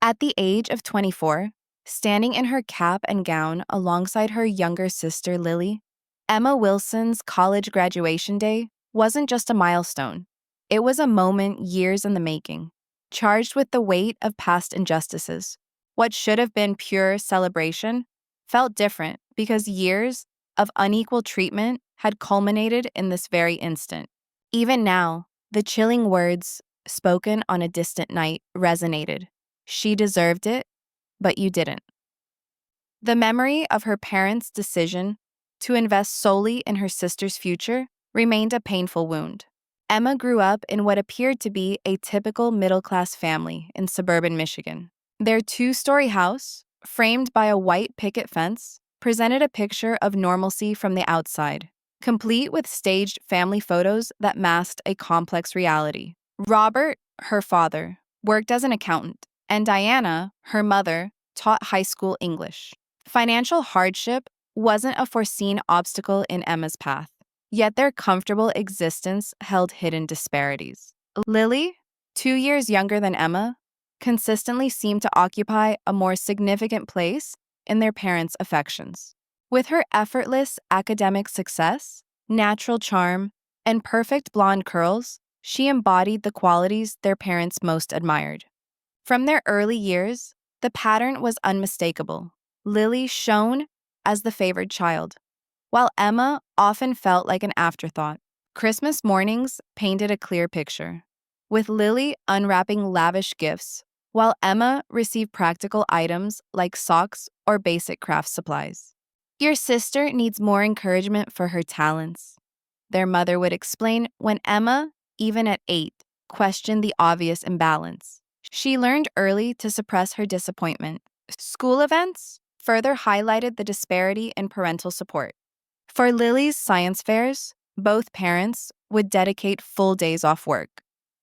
At the age of 24, standing in her cap and gown alongside her younger sister Lily, Emma Wilson's college graduation day wasn't just a milestone. It was a moment years in the making, charged with the weight of past injustices. What should have been pure celebration felt different because years of unequal treatment had culminated in this very instant. Even now, the chilling words spoken on a distant night resonated. She deserved it, but you didn't. The memory of her parents' decision to invest solely in her sister's future remained a painful wound. Emma grew up in what appeared to be a typical middle-class family in suburban Michigan. Their two-story house, framed by a white picket fence, presented a picture of normalcy from the outside, complete with staged family photos that masked a complex reality. Robert, her father, worked as an accountant, and Diana, her mother, taught high school English. Financial hardship wasn't a foreseen obstacle in Emma's path, yet their comfortable existence held hidden disparities. Lily, 2 years younger than Emma, consistently seemed to occupy a more significant place in their parents' affections. With her effortless academic success, natural charm, and perfect blonde curls, she embodied the qualities their parents most admired. From their early years, the pattern was unmistakable. Lily shone as the favored child, while Emma often felt like an afterthought. Christmas mornings painted a clear picture, with Lily unwrapping lavish gifts, while Emma received practical items like socks or basic craft supplies. Your sister needs more encouragement for her talents, their mother would explain when Emma, even at 8, questioned the obvious imbalance. She learned early to suppress her disappointment. School events further highlighted the disparity in parental support. For Lily's science fairs, both parents would dedicate full days off work,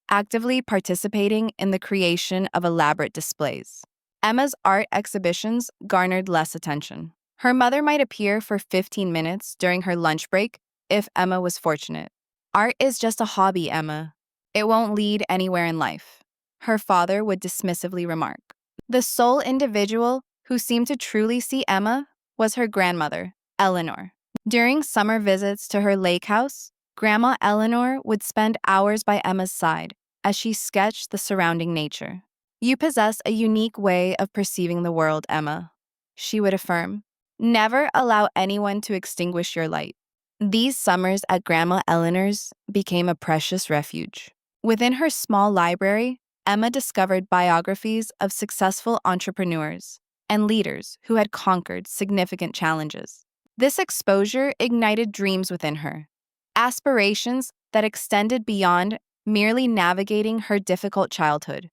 actively participating in the creation of elaborate displays. Emma's art exhibitions garnered less attention. Her mother might appear for 15 minutes during her lunch break if Emma was fortunate. Art is just a hobby, Emma. It won't lead anywhere in life, her father would dismissively remark. The sole individual who seemed to truly see Emma was her grandmother, Eleanor. During summer visits to her lake house, Grandma Eleanor would spend hours by Emma's side as she sketched the surrounding nature. You possess a unique way of perceiving the world, Emma, she would affirm. Never allow anyone to extinguish your light. These summers at Grandma Eleanor's became a precious refuge. Within her small library, Emma discovered biographies of successful entrepreneurs and leaders who had conquered significant challenges. This exposure ignited dreams within her, aspirations that extended beyond merely navigating her difficult childhood,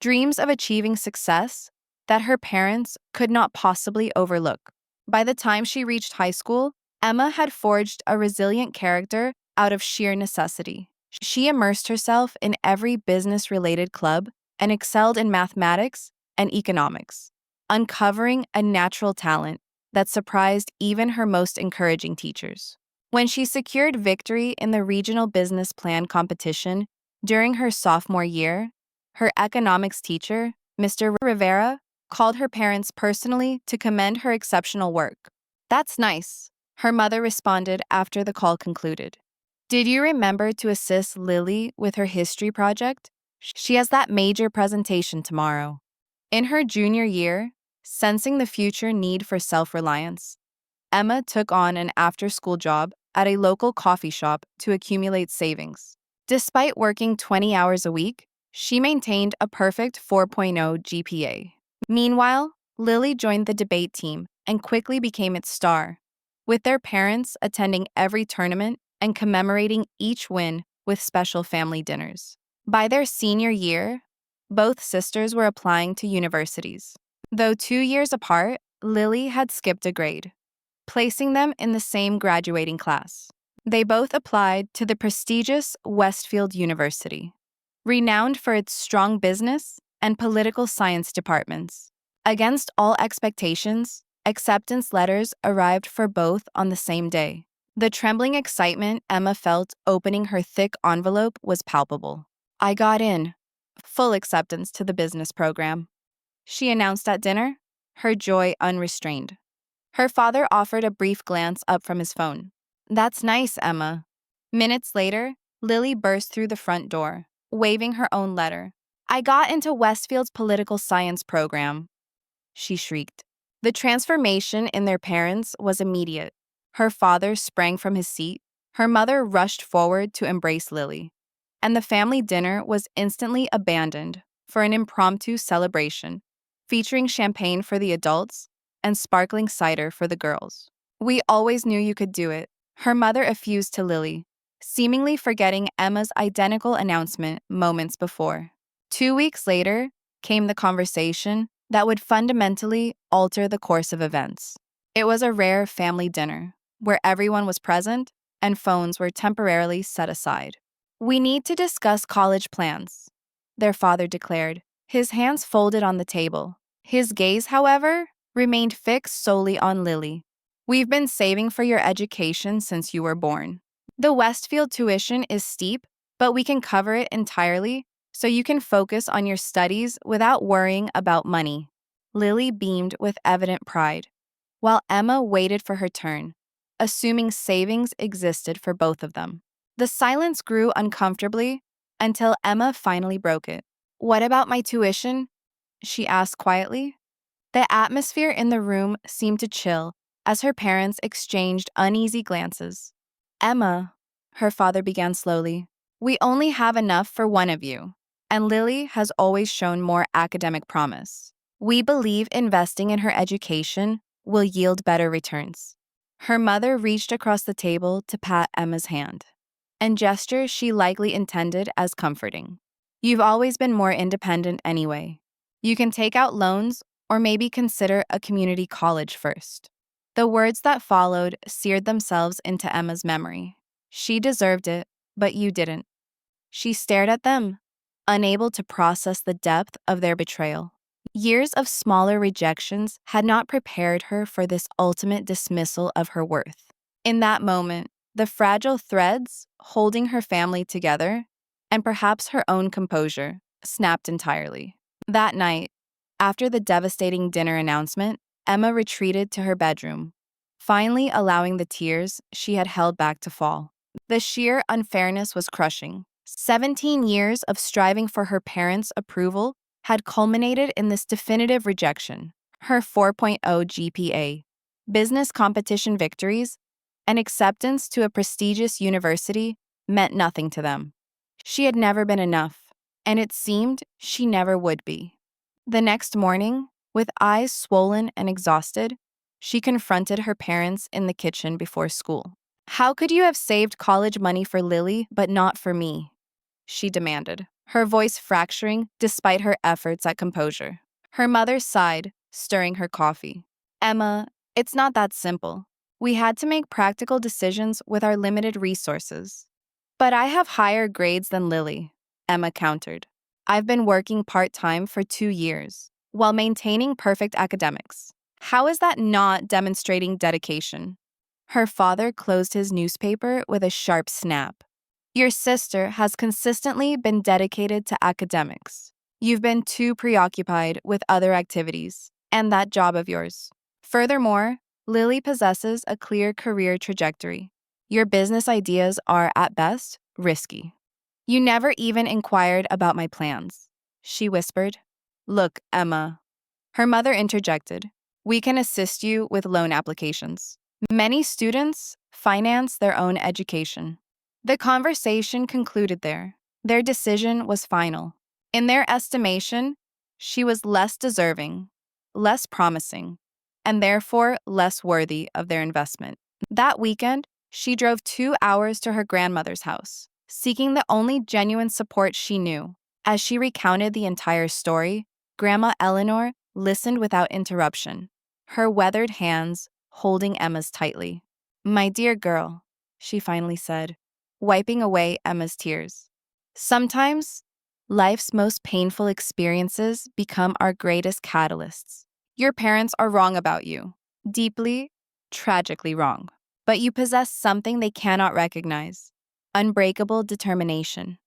dreams of achieving success that her parents could not possibly overlook. By the time she reached high school, Emma had forged a resilient character out of sheer necessity. She immersed herself in every business-related club and excelled in mathematics and economics, uncovering a natural talent that surprised even her most encouraging teachers. When she secured victory in the regional business plan competition during her sophomore year, her economics teacher, Mr. Rivera, called her parents personally to commend her exceptional work. "That's nice," her mother responded after the call concluded. "Did you remember to assist Lily with her history project? She has that major presentation tomorrow." In her junior year, sensing the future need for self-reliance, Emma took on an after-school job at a local coffee shop to accumulate savings. Despite working 20 hours a week, she maintained a perfect 4.0 GPA. Meanwhile, Lily joined the debate team and quickly became its star, with their parents attending every tournament and commemorating each win with special family dinners. By their senior year, both sisters were applying to universities. Though 2 years apart, Lily had skipped a grade, placing them in the same graduating class. They both applied to the prestigious Westfield University, renowned for its strong business and political science departments. Against all expectations, acceptance letters arrived for both on the same day. The trembling excitement Emma felt opening her thick envelope was palpable. "I got in. Full acceptance to the business program." she announced at dinner, her joy unrestrained. Her father offered a brief glance up from his phone. That's nice, Emma. Minutes later, Lily burst through the front door, waving her own letter. I got into Westfield's political science program, she shrieked. The transformation in their parents was immediate. Her father sprang from his seat, her mother rushed forward to embrace Lily, and the family dinner was instantly abandoned for an impromptu celebration featuring champagne for the adults and sparkling cider for the girls. We always knew you could do it, her mother effused to Lily, seemingly forgetting Emma's identical announcement moments before. 2 weeks later came the conversation that would fundamentally alter the course of events. It was a rare family dinner, where everyone was present and phones were temporarily set aside. We need to discuss college plans, their father declared, his hands folded on the table. His gaze, however, remained fixed solely on Lily. We've been saving for your education since you were born. The Westfield tuition is steep, but we can cover it entirely so you can focus on your studies without worrying about money. Lily beamed with evident pride, while Emma waited for her turn, assuming savings existed for both of them. The silence grew uncomfortably until Emma finally broke it. What about my tuition? She asked quietly. The atmosphere in the room seemed to chill as her parents exchanged uneasy glances. Emma, her father began slowly, we only have enough for one of you, and Lily has always shown more academic promise. We believe investing in her education will yield better returns. Her mother reached across the table to pat Emma's hand, a gesture she likely intended as comforting. You've always been more independent anyway. You can take out loans or maybe consider a community college first. The words that followed seared themselves into Emma's memory. She deserved it, but you didn't. She stared at them, unable to process the depth of their betrayal. Years of smaller rejections had not prepared her for this ultimate dismissal of her worth. In that moment, the fragile threads holding her family together, and perhaps her own composure, snapped entirely. That night, after the devastating dinner announcement, Emma retreated to her bedroom, finally allowing the tears she had held back to fall. The sheer unfairness was crushing. 17 years of striving for her parents' approval had culminated in this definitive rejection. Her 4.0 GPA, business competition victories, and acceptance to a prestigious university meant nothing to them. She had never been enough, and it seemed she never would be. The next morning, with eyes swollen and exhausted, she confronted her parents in the kitchen before school. How could you have saved college money for Lily but not for me? She demanded, her voice fracturing despite her efforts at composure. Her mother sighed, stirring her coffee. Emma, it's not that simple. We had to make practical decisions with our limited resources. But I have higher grades than Lily, Emma countered. I've been working part-time for 2 years, while maintaining perfect academics. How is that not demonstrating dedication? Her father closed his newspaper with a sharp snap. Your sister has consistently been dedicated to academics. You've been too preoccupied with other activities and that job of yours. Furthermore, Lily possesses a clear career trajectory. Your business ideas are, at best, risky. You never even inquired about my plans, she whispered. Look, Emma. Her mother interjected. We can assist you with loan applications. Many students finance their own education. The conversation concluded there. Their decision was final. In their estimation, she was less deserving, less promising, and therefore less worthy of their investment. That weekend, she drove 2 hours to her grandmother's house, seeking the only genuine support she knew. As she recounted the entire story, Grandma Eleanor listened without interruption, her weathered hands holding Emma's tightly. My dear girl, she finally said, wiping away Emma's tears. Sometimes, life's most painful experiences become our greatest catalysts. Your parents are wrong about you, deeply, tragically wrong. But you possess something they cannot recognize, unbreakable determination.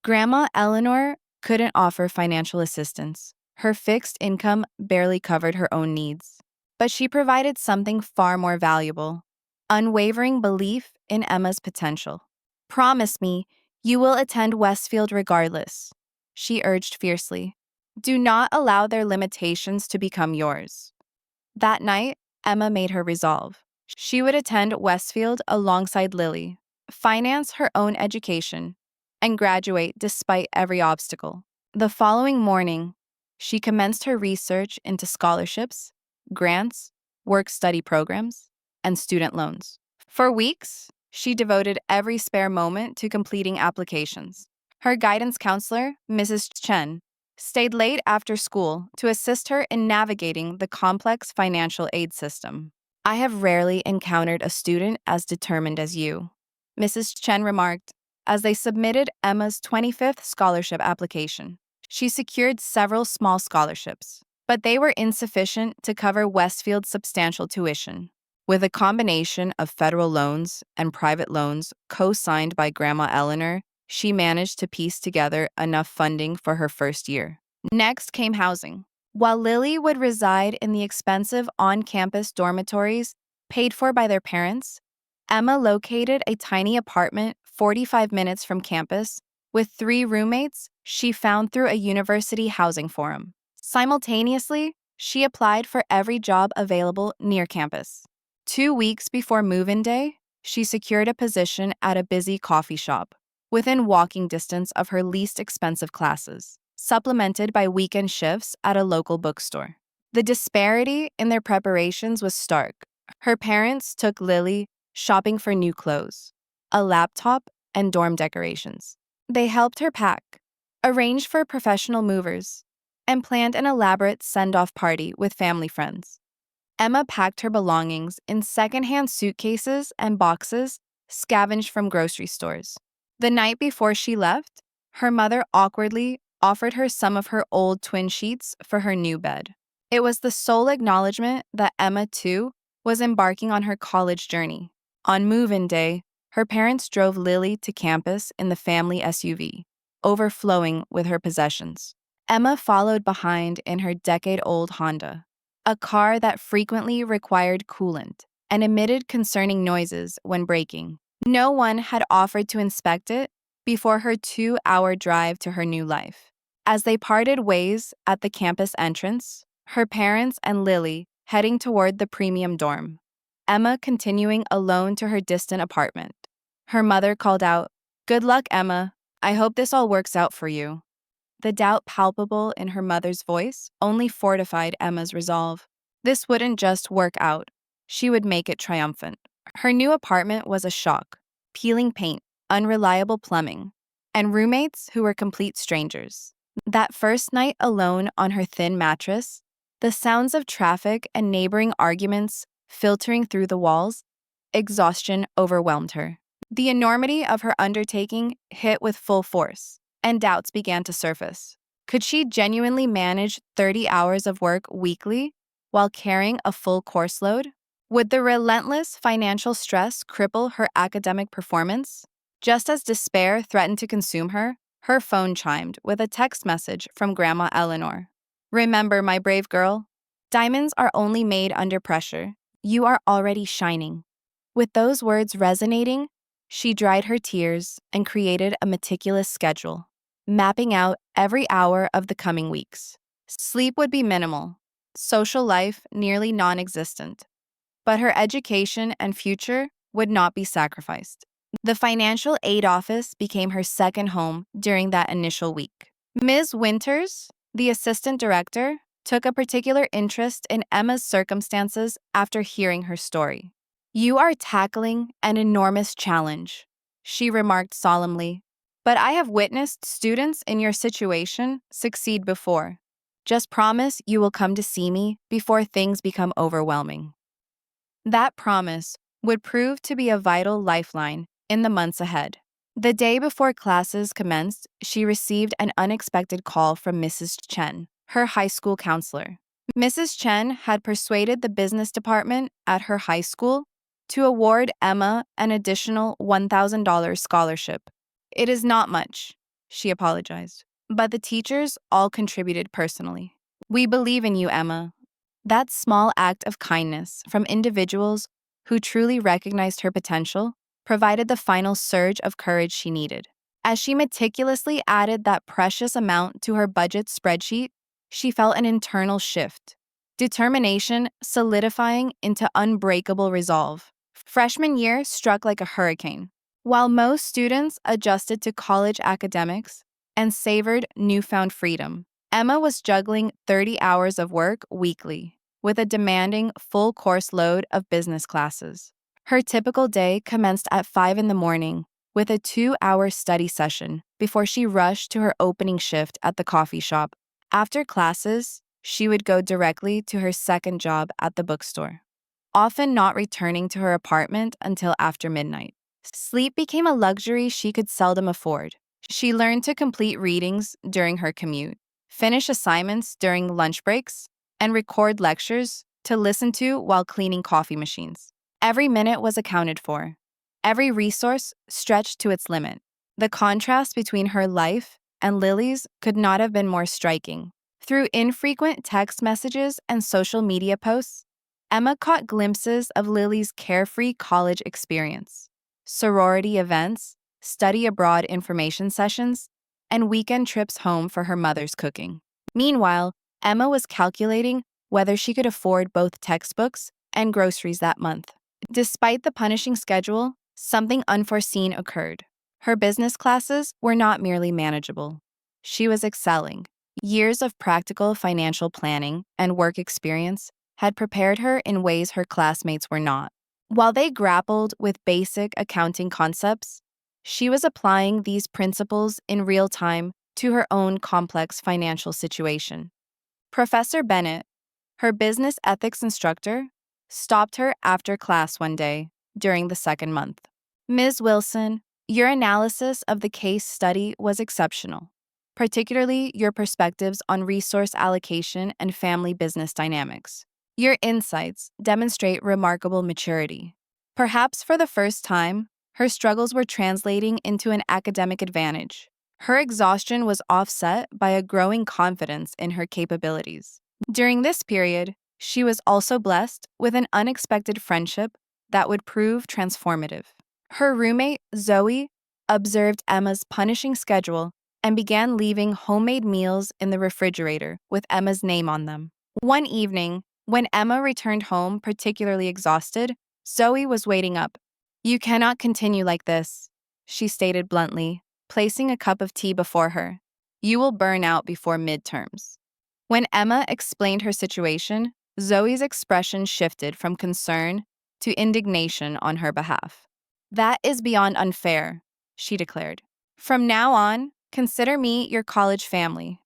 Grandma Eleanor couldn't offer financial assistance. Her fixed income barely covered her own needs. But she provided something far more valuable: unwavering belief in Emma's potential. "Promise me you will attend Westfield regardless," she urged fiercely. "Do not allow their limitations to become yours." That night, Emma made her resolve. She would attend Westfield alongside Lily, finance her own education, and graduate despite every obstacle. The following morning, she commenced her research into scholarships, grants, work-study programs, and student loans. For weeks, she devoted every spare moment to completing applications. Her guidance counselor, Mrs. Chen, stayed late after school to assist her in navigating the complex financial aid system. "I have rarely encountered a student as determined as you," Mrs. Chen remarked as they submitted Emma's 25th scholarship application. She secured several small scholarships, but they were insufficient to cover Westfield's substantial tuition. With a combination of federal loans and private loans co-signed by Grandma Eleanor, she managed to piece together enough funding for her first year. Next came housing. While Lily would reside in the expensive on-campus dormitories paid for by their parents, Emma located a tiny apartment 45 minutes from campus with 3 roommates she found through a university housing forum. Simultaneously, she applied for every job available near campus. 2 weeks before move-in day, she secured a position at a busy coffee shop, within walking distance of her least expensive classes, supplemented by weekend shifts at a local bookstore. The disparity in their preparations was stark. Her parents took Lily shopping for new clothes, a laptop, and dorm decorations. They helped her pack, arranged for professional movers, and planned an elaborate send-off party with family friends. Emma packed her belongings in secondhand suitcases and boxes scavenged from grocery stores. The night before she left, her mother awkwardly offered her some of her old twin sheets for her new bed. It was the sole acknowledgement that Emma, too, was embarking on her college journey. On move-in day, her parents drove Lily to campus in the family SUV, overflowing with her possessions. Emma followed behind in her decade-old Honda, a car that frequently required coolant and emitted concerning noises when braking. No one had offered to inspect it before her 2-hour drive to her new life. As they parted ways at the campus entrance, her parents and Lily heading toward the premium dorm, Emma continuing alone to her distant apartment. Her mother called out, "Good luck, Emma. I hope this all works out for you." The doubt palpable in her mother's voice only fortified Emma's resolve. This wouldn't just work out. She would make it triumphant. Her new apartment was a shock: peeling paint, unreliable plumbing, and roommates who were complete strangers. That first night alone on her thin mattress, the sounds of traffic and neighboring arguments filtering through the walls, exhaustion overwhelmed her. The enormity of her undertaking hit with full force, and doubts began to surface. Could she genuinely manage 30 hours of work weekly while carrying a full course load? Would the relentless financial stress cripple her academic performance? Just as despair threatened to consume her, her phone chimed with a text message from Grandma Eleanor. "Remember, my brave girl, diamonds are only made under pressure. You are already shining." With those words resonating, she dried her tears and created a meticulous schedule, mapping out every hour of the coming weeks. Sleep would be minimal, social life nearly non-existent, but her education and future would not be sacrificed. The financial aid office became her second home during that initial week. Ms. Winters, the assistant director, took a particular interest in Emma's circumstances after hearing her story. "You are tackling an enormous challenge," she remarked solemnly, "but I have witnessed students in your situation succeed before. Just promise you will come to see me before things become overwhelming." That promise would prove to be a vital lifeline in the months ahead. The day before classes commenced, she received an unexpected call from Mrs. Chen, her high school counselor. Mrs. Chen had persuaded the business department at her high school to award Emma an additional $1,000 scholarship. "It is not much," she apologized, "but the teachers all contributed personally." We believe in you, Emma. That small act of kindness from individuals who truly recognized her potential provided the final surge of courage she needed. As she meticulously added that precious amount to her budget spreadsheet, she felt an internal shift, determination solidifying into unbreakable resolve. Freshman year struck like a hurricane. While most students adjusted to college academics and savored newfound freedom, Emma was juggling 30 hours of work weekly with a demanding full course load of business classes. Her typical day commenced at 5 in the morning with a 2-hour study session before she rushed to her opening shift at the coffee shop. After classes, she would go directly to her second job at the bookstore, often not returning to her apartment until after midnight. Sleep became a luxury she could seldom afford. She learned to complete readings during her commute, finish assignments during lunch breaks, and record lectures to listen to while cleaning coffee machines. Every minute was accounted for, every resource stretched to its limit. The contrast between her life and Lily's could not have been more striking. Through infrequent text messages and social media posts, Emma caught glimpses of Lily's carefree college experience, sorority events, study abroad information sessions, and weekend trips home for her mother's cooking. Meanwhile, Emma was calculating whether she could afford both textbooks and groceries that month. Despite the punishing schedule, something unforeseen occurred. Her business classes were not merely manageable. She was excelling. Years of practical financial planning and work experience had prepared her in ways her classmates were not. While they grappled with basic accounting concepts, she was applying these principles in real time to her own complex financial situation. Professor Bennett, her business ethics instructor, stopped her after class one day during the second month. Ms. Wilson, your analysis of the case study was exceptional, particularly your perspectives on resource allocation and family business dynamics. Your insights demonstrate remarkable maturity. Perhaps for the first time, her struggles were translating into an academic advantage. Her exhaustion was offset by a growing confidence in her capabilities. During this period, she was also blessed with an unexpected friendship that would prove transformative. Her roommate, Zoe, observed Emma's punishing schedule and began leaving homemade meals in the refrigerator with Emma's name on them. One evening, when Emma returned home particularly exhausted, Zoe was waiting up. "You cannot continue like this," she stated bluntly, placing a cup of tea before her. "You will burn out before midterms." When Emma explained her situation, Zoe's expression shifted from concern to indignation on her behalf. "That is beyond unfair," she declared. "From now on, consider me your college family."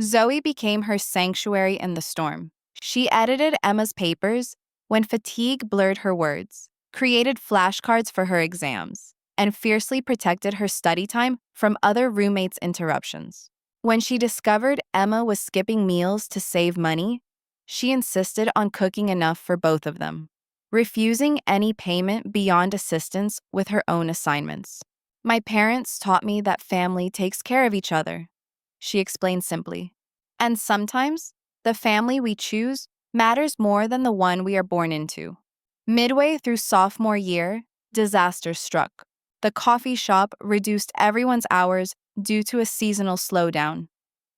Zoe became her sanctuary in the storm. She edited Emma's papers when fatigue blurred her words, created flashcards for her exams, and fiercely protected her study time from other roommates' interruptions. When she discovered Emma was skipping meals to save money, she insisted on cooking enough for both of them, refusing any payment beyond assistance with her own assignments. "My parents taught me that family takes care of each other," she explained simply. "And sometimes, the family we choose matters more than the one we are born into." Midway through sophomore year, disaster struck. The coffee shop reduced everyone's hours due to a seasonal slowdown,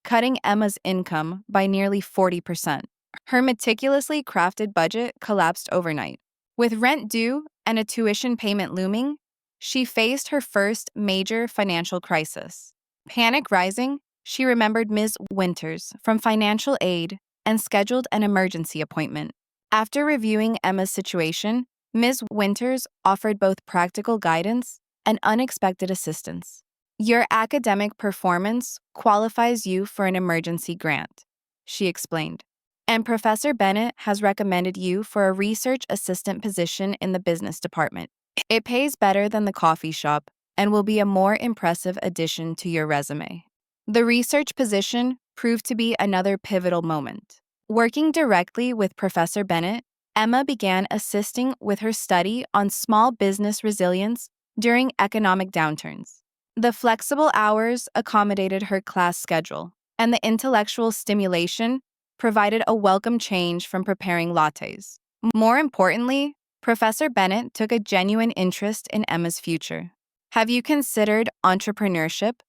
cutting Emma's income by nearly 40%. Her meticulously crafted budget collapsed overnight. With rent due and a tuition payment looming, she faced her first major financial crisis. Panic rising, she remembered Ms. Winters from financial aid and scheduled an emergency appointment. After reviewing Emma's situation, Ms. Winters offered both practical guidance and unexpected assistance. "Your academic performance qualifies you for an emergency grant," she explained. "And Professor Bennett has recommended you for a research assistant position in the business department. It pays better than the coffee shop and will be a more impressive addition to your resume." The research position proved to be another pivotal moment. Working directly with Professor Bennett, Emma began assisting with her study on small business resilience during economic downturns. The flexible hours accommodated her class schedule, and the intellectual stimulation provided a welcome change from preparing lattes. More importantly, Professor Bennett took a genuine interest in Emma's future. Have you considered entrepreneurship?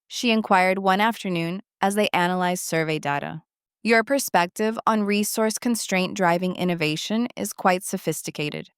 She inquired one afternoon as they analyzed survey data. Your perspective on resource constraint driving innovation is quite sophisticated.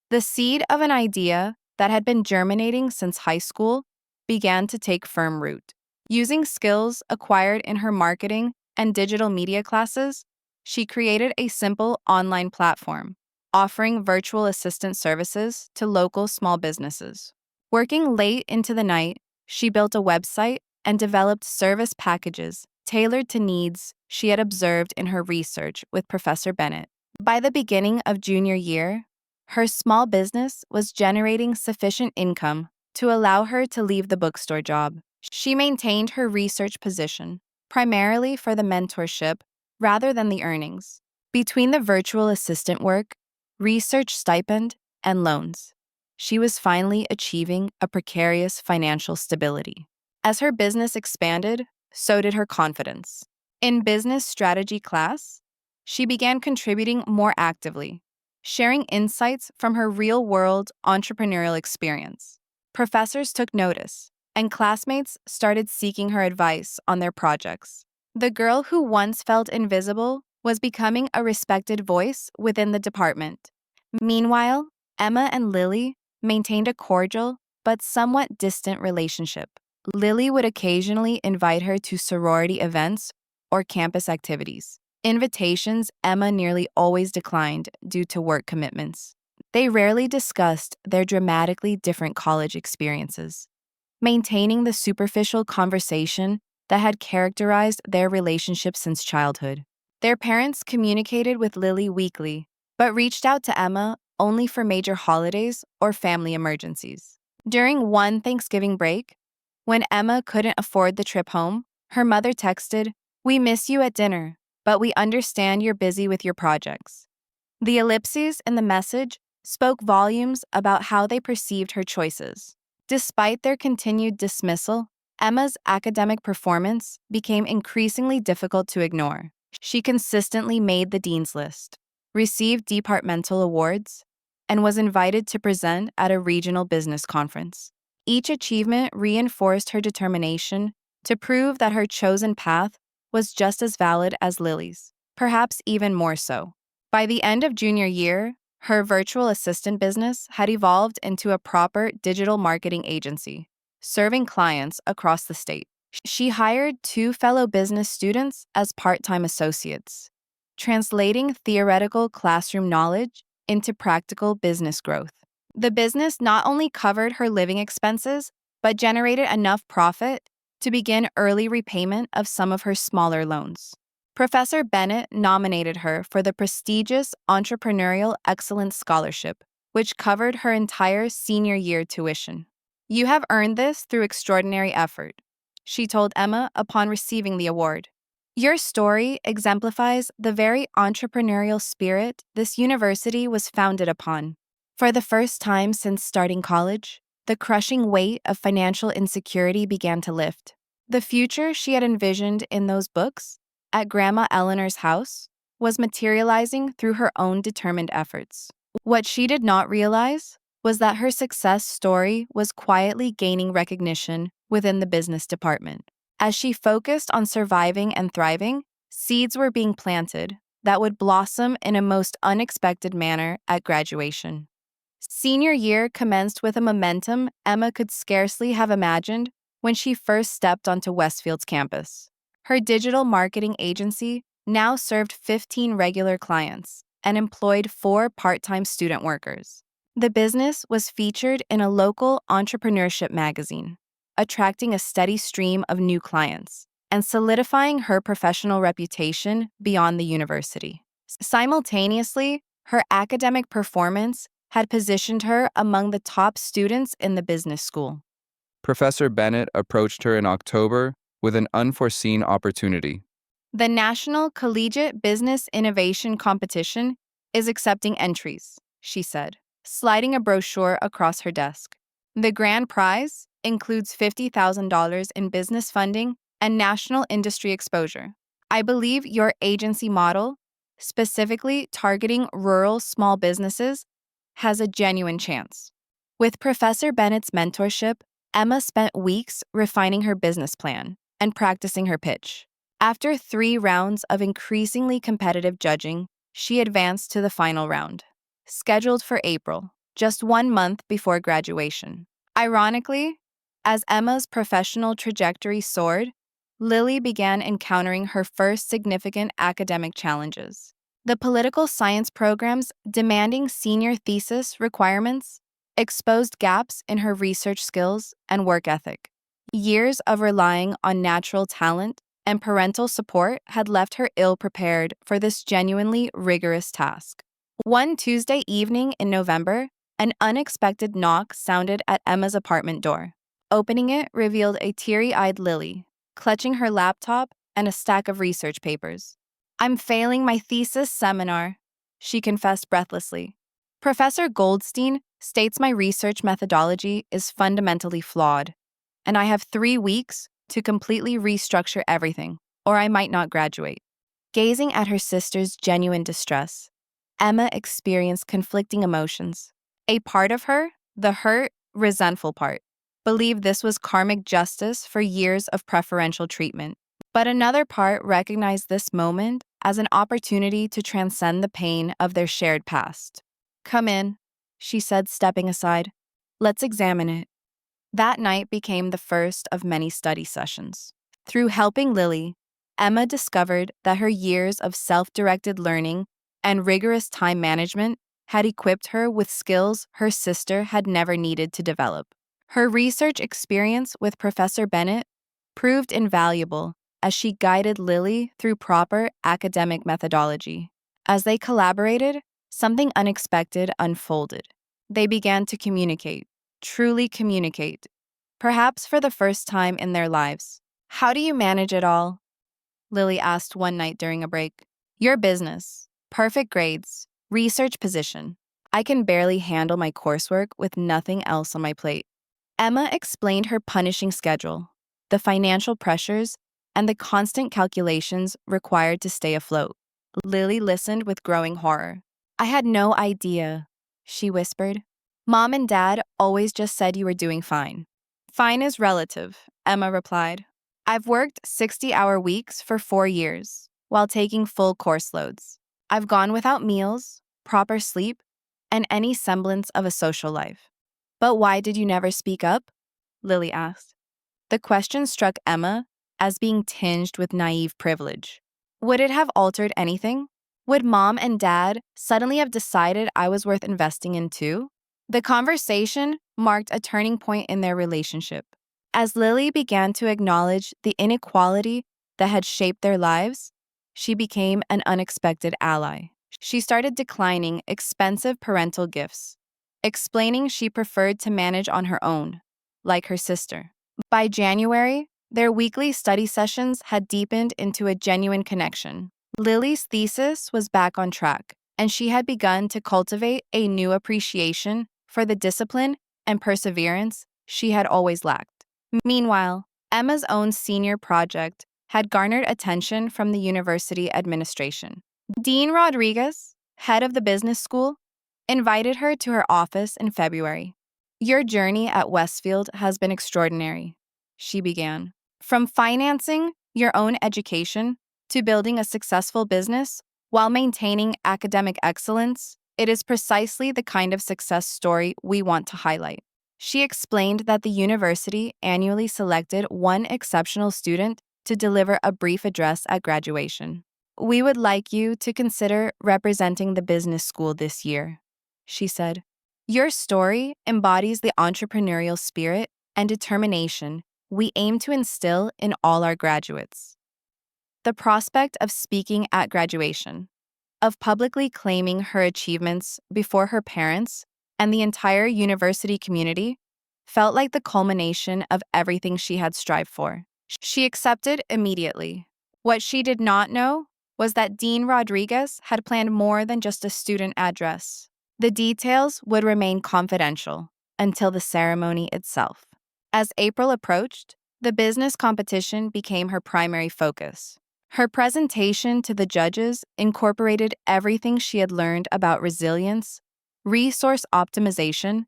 The seed of an idea that had been germinating since high school began to take firm root. Using skills acquired in her marketing and digital media classes, she created a simple online platform offering virtual assistant services to local small businesses. Working late into the night, she built a website and developed service packages tailored to needs she had observed in her research with Professor Bennett. By the beginning of junior year, her small business was generating sufficient income to allow her to leave the bookstore job. She maintained her research position, primarily for the mentorship rather than the earnings. Between the virtual assistant work, research stipend, and loans, she was finally achieving a precarious financial stability. As her business expanded, so did her confidence. In business strategy class, she began contributing more actively, sharing insights from her real-world entrepreneurial experience. Professors took notice, and classmates started seeking her advice on their projects. The girl who once felt invisible was becoming a respected voice within the department. Meanwhile, Emma and Lily maintained a cordial but somewhat distant relationship. Lily would occasionally invite her to sorority events or campus activities. Invitations Emma nearly always declined due to work commitments. They rarely discussed their dramatically different college experiences, maintaining the superficial conversation that had characterized their relationship since childhood. Their parents communicated with Lily weekly, but reached out to Emma only for major holidays or family emergencies. During one Thanksgiving break, when Emma couldn't afford the trip home, her mother texted, "We miss you at dinner, but we understand you're busy with your projects." The ellipses in the message spoke volumes about how they perceived her choices. Despite their continued dismissal, Emma's academic performance became increasingly difficult to ignore. She consistently made the dean's list, received departmental awards, and was invited to present at a regional business conference. Each achievement reinforced her determination to prove that her chosen path was just as valid as Lily's, perhaps even more so. By the end of junior year, her virtual assistant business had evolved into a proper digital marketing agency, serving clients across the state. She hired 2 fellow business students as part-time associates, translating theoretical classroom knowledge into practical business growth. The business not only covered her living expenses, but generated enough profit to begin early repayment of some of her smaller loans. Professor Bennett nominated her for the prestigious Entrepreneurial Excellence Scholarship, which covered her entire senior year tuition. "You have earned this through extraordinary effort," she told Emma upon receiving the award. "Your story exemplifies the very entrepreneurial spirit this university was founded upon." For the first time since starting college, the crushing weight of financial insecurity began to lift. The future she had envisioned in those books, at Grandma Eleanor's house, was materializing through her own determined efforts. What she did not realize was that her success story was quietly gaining recognition within the business department. As she focused on surviving and thriving, seeds were being planted that would blossom in a most unexpected manner at graduation. Senior year commenced with a momentum Emma could scarcely have imagined when she first stepped onto Westfield's campus. Her digital marketing agency now served 15 regular clients and employed 4 part-time student workers. The business was featured in a local entrepreneurship magazine, attracting a steady stream of new clients and solidifying her professional reputation beyond the university. Simultaneously, her academic performance had positioned her among the top students in the business school. Professor Bennett approached her in October with an unforeseen opportunity. "The National Collegiate Business Innovation Competition is accepting entries," she said, sliding a brochure across her desk. "The grand prize includes $50,000 in business funding and national industry exposure. I believe your agency model, specifically targeting rural small businesses, has a genuine chance. With Professor Bennett's mentorship, Emma spent weeks refining her business plan and practicing her pitch. After 3 rounds of increasingly competitive judging, she advanced to the final round, scheduled for April, just 1 month before graduation. Ironically, as Emma's professional trajectory soared, Lily began encountering her first significant academic challenges. The political science programs demanding senior thesis requirements exposed gaps in her research skills and work ethic. Years of relying on natural talent and parental support had left her ill prepared for this genuinely rigorous task. One Tuesday evening in November, an unexpected knock sounded at Emma's apartment door. Opening it revealed a teary-eyed Lily, clutching her laptop and a stack of research papers. "I'm failing my thesis seminar," she confessed breathlessly. "Professor Goldstein states my research methodology is fundamentally flawed, and I have 3 weeks to completely restructure everything, or I might not graduate." Gazing at her sister's genuine distress, Emma experienced conflicting emotions. A part of her, the hurt, resentful part, believed this was karmic justice for years of preferential treatment. But another part recognized this moment as an opportunity to transcend the pain of their shared past. "Come in," she said, stepping aside. "Let's examine it." That night became the first of many study sessions. Through helping Lily, Emma discovered that her years of self-directed learning and rigorous time management had equipped her with skills her sister had never needed to develop. Her research experience with Professor Bennett proved invaluable as she guided Lily through proper academic methodology. As they collaborated, something unexpected unfolded. They began to communicate, truly communicate, perhaps for the first time in their lives. "How do you manage it all?" Lily asked one night during a break. "Your business, perfect grades, research position. I can barely handle my coursework with nothing else on my plate." Emma explained her punishing schedule, the financial pressures, and the constant calculations required to stay afloat. Lily listened with growing horror. "I had no idea," she whispered. "Mom and Dad always just said you were doing fine." "Fine is relative," Emma replied. "I've worked 60-hour weeks for 4 years, while taking full course loads. I've gone without meals, proper sleep, and any semblance of a social life." "But why did you never speak up?" Lily asked. The question struck Emma as being tinged with naive privilege. Would it have altered anything? Would Mom and Dad suddenly have decided I was worth investing in too? The conversation marked a turning point in their relationship. As Lily began to acknowledge the inequality that had shaped their lives, she became an unexpected ally. She started declining expensive parental gifts, explaining she preferred to manage on her own, like her sister. By January, their weekly study sessions had deepened into a genuine connection. Lily's thesis was back on track, and she had begun to cultivate a new appreciation for the discipline and perseverance she had always lacked. Meanwhile, Emma's own senior project had garnered attention from the university administration. Dean Rodriguez, head of the business school, invited her to her office in February. "Your journey at Westfield has been extraordinary," she began. "From financing your own education to building a successful business while maintaining academic excellence, it is precisely the kind of success story we want to highlight." She explained that the university annually selected one exceptional student to deliver a brief address at graduation. "We would like you to consider representing the business school this year," she said. "Your story embodies the entrepreneurial spirit and determination we aim to instill in all our graduates." The prospect of speaking at graduation, of publicly claiming her achievements before her parents and the entire university community, felt like the culmination of everything she had strived for. She accepted immediately. What she did not know was that Dean Rodriguez had planned more than just a student address. The details would remain confidential until the ceremony itself. As April approached, the business competition became her primary focus. Her presentation to the judges incorporated everything she had learned about resilience, resource optimization,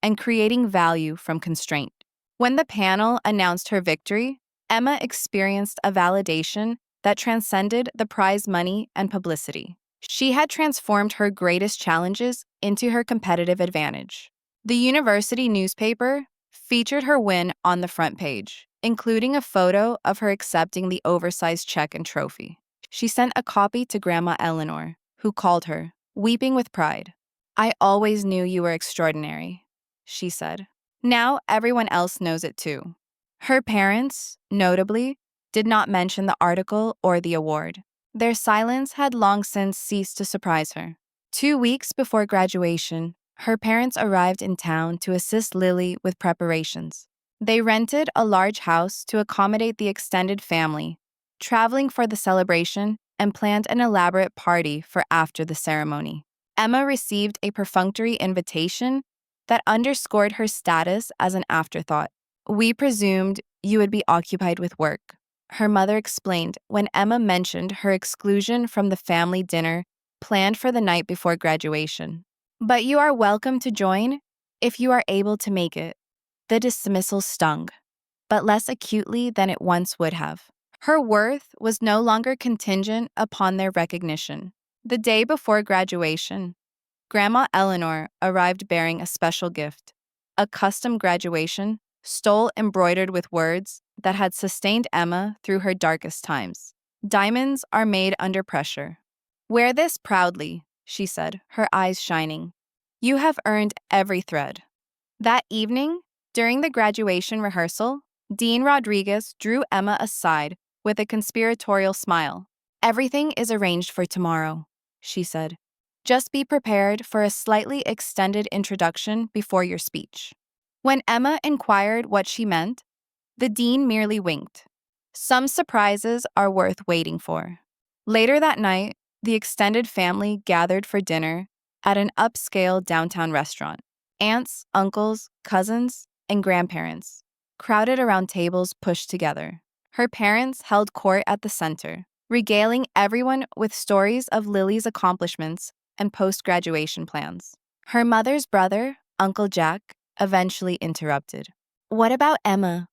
and creating value from constraint. When the panel announced her victory, Emma experienced a validation that transcended the prize money and publicity. She had transformed her greatest challenges into her competitive advantage. The university newspaper featured her win on the front page, including a photo of her accepting the oversized check and trophy. She sent a copy to Grandma Eleanor, who called her, weeping with pride. "I always knew you were extraordinary," she said. "Now everyone else knows it too." Her parents, notably, did not mention the article or the award. Their silence had long since ceased to surprise her. 2 weeks before graduation, her parents arrived in town to assist Lily with preparations. They rented a large house to accommodate the extended family, traveling for the celebration, and planned an elaborate party for after the ceremony. Emma received a perfunctory invitation that underscored her status as an afterthought. "We presumed you would be occupied with work," her mother explained when Emma mentioned her exclusion from the family dinner planned for the night before graduation. "But you are welcome to join if you are able to make it." The dismissal stung, but less acutely than it once would have. Her worth was no longer contingent upon their recognition. The day before graduation, Grandma Eleanor arrived bearing a special gift, a custom graduation stole embroidered with words that had sustained Emma through her darkest times. "Diamonds are made under pressure. Wear this proudly," she said, her eyes shining. "You have earned every thread." That evening, during the graduation rehearsal, Dean Rodriguez drew Emma aside with a conspiratorial smile. "Everything is arranged for tomorrow," she said. "Just be prepared for a slightly extended introduction before your speech." When Emma inquired what she meant, the dean merely winked. Some surprises are worth waiting for. Later that night, the extended family gathered for dinner at an upscale downtown restaurant. Aunts, uncles, cousins, and grandparents crowded around tables pushed together. Her parents held court at the center, regaling everyone with stories of Lily's accomplishments and post-graduation plans. Her mother's brother, Uncle Jack, eventually interrupted. "What about Emma?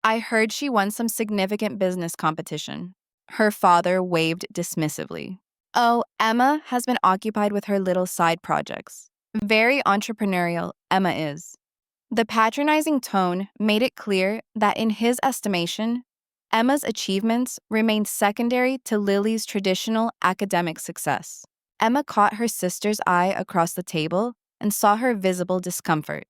I heard she won some significant business competition." Her father waved dismissively. "Oh, Emma has been occupied with her little side projects. Very entrepreneurial, Emma is." The patronizing tone made it clear that in his estimation, Emma's achievements remained secondary to Lily's traditional academic success. Emma caught her sister's eye across the table and saw her visible discomfort.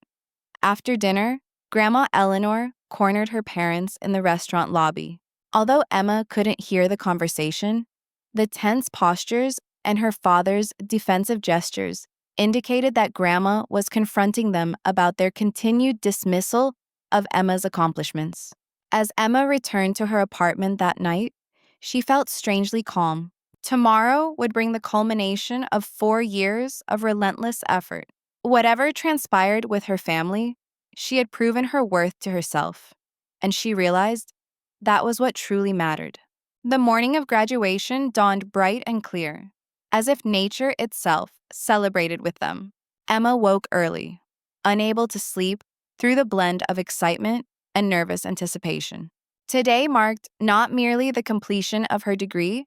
After dinner, Grandma Eleanor cornered her parents in the restaurant lobby. Although Emma couldn't hear the conversation, the tense postures and her father's defensive gestures indicated that Grandma was confronting them about their continued dismissal of Emma's accomplishments. As Emma returned to her apartment that night, she felt strangely calm. Tomorrow would bring the culmination of 4 years of relentless effort. Whatever transpired with her family, she had proven her worth to herself, and she realized that was what truly mattered. The morning of graduation dawned bright and clear, as if nature itself celebrated with them. Emma woke early, unable to sleep through the blend of excitement and nervous anticipation. Today marked not merely the completion of her degree,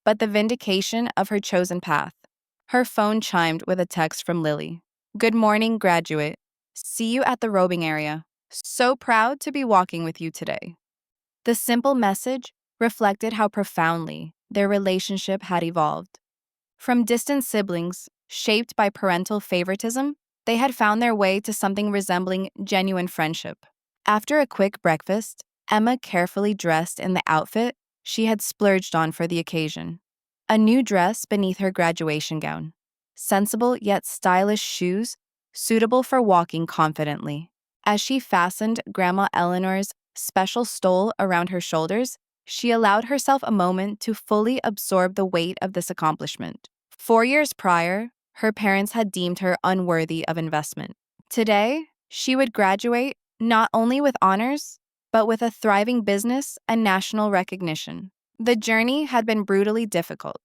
but the vindication of her chosen path. Her phone chimed with a text from Lily. "Good morning, graduate. See you at the robing area. So proud to be walking with you today." The simple message reflected how profoundly their relationship had evolved. From distant siblings, shaped by parental favoritism, they had found their way to something resembling genuine friendship. After a quick breakfast, Emma carefully dressed in the outfit she had splurged on for the occasion. A new dress beneath her graduation gown. Sensible yet stylish shoes, suitable for walking confidently. As she fastened Grandma Eleanor's special stole around her shoulders, she allowed herself a moment to fully absorb the weight of this accomplishment. 4 years prior, her parents had deemed her unworthy of investment. Today, she would graduate not only with honors, but with a thriving business and national recognition. The journey had been brutally difficult,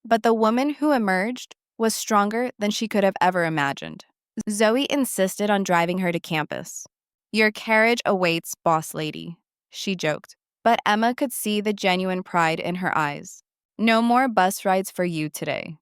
but the woman who emerged was stronger than she could have ever imagined. Zoe insisted on driving her to campus. "Your carriage awaits, boss lady," she joked, but Emma could see the genuine pride in her eyes. "No more bus rides for you today."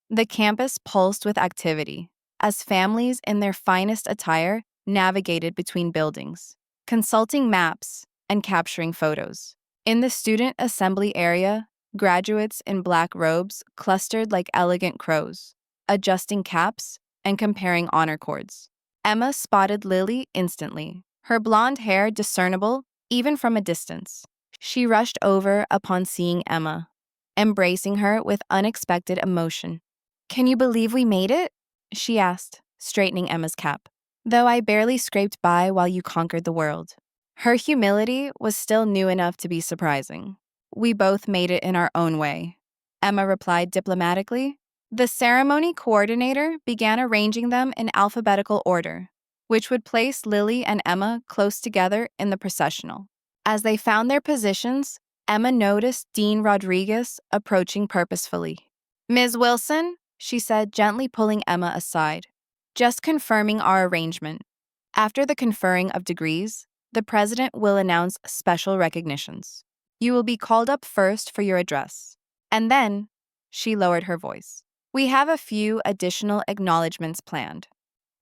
The campus pulsed with activity as families in their finest attire navigated between buildings, consulting maps and capturing photos. In the student assembly area, graduates in black robes clustered like elegant crows, adjusting caps and comparing honor cords. Emma spotted Lily instantly, her blonde hair discernible even from a distance. She rushed over upon seeing Emma, embracing her with unexpected emotion. "Can you believe we made it?" she asked, straightening Emma's cap. "Though I barely scraped by while you conquered the world." Her humility was still new enough to be surprising. "We both made it in our own way," Emma replied diplomatically. The ceremony coordinator began arranging them in alphabetical order, which would place Lily and Emma close together in the processional. As they found their positions, Emma noticed Dean Rodriguez approaching purposefully. "Ms. Wilson," she said, gently pulling Emma aside, "just confirming our arrangement. After the conferring of degrees, the president will announce special recognitions. You will be called up first for your address. And then," she lowered her voice, "we have a few additional acknowledgments planned."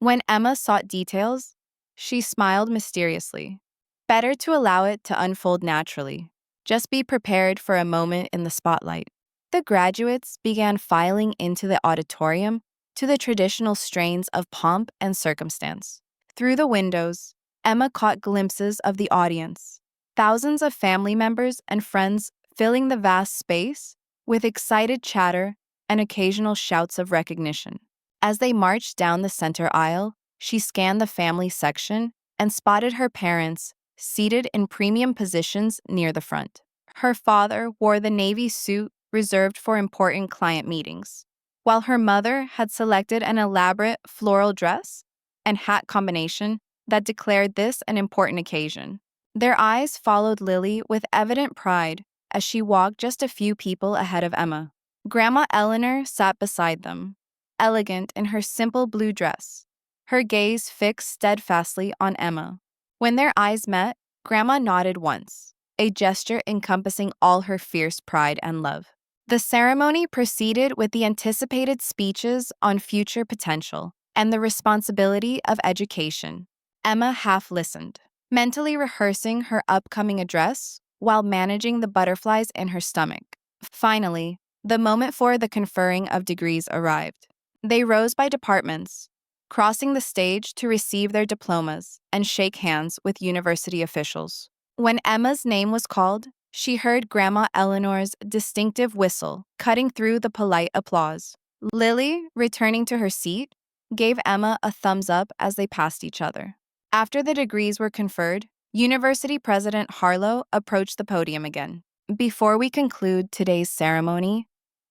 When Emma sought details, she smiled mysteriously. Better to allow it to unfold naturally. Just be prepared for a moment in the spotlight. The graduates began filing into the auditorium to the traditional strains of pomp and circumstance. Through the windows, Emma caught glimpses of the audience, thousands of family members and friends filling the vast space with excited chatter and occasional shouts of recognition. As they marched down the center aisle, she scanned the family section and spotted her parents seated in premium positions near the front. Her father wore the navy suit reserved for important client meetings, while her mother had selected an elaborate floral dress and hat combination that declared this an important occasion. Their eyes followed Lily with evident pride as she walked just a few people ahead of Emma. Grandma Eleanor sat beside them, elegant in her simple blue dress, her gaze fixed steadfastly on Emma. When their eyes met, Grandma nodded once, a gesture encompassing all her fierce pride and love. The ceremony proceeded with the anticipated speeches on future potential and the responsibility of education. Emma half listened, mentally rehearsing her upcoming address while managing the butterflies in her stomach. Finally, the moment for the conferring of degrees arrived. They rose by departments, crossing the stage to receive their diplomas and shake hands with university officials. When Emma's name was called, she heard Grandma Eleanor's distinctive whistle cutting through the polite applause. Lily, returning to her seat, gave Emma a thumbs up as they passed each other. After the degrees were conferred, University President Harlow approached the podium again. "Before we conclude today's ceremony,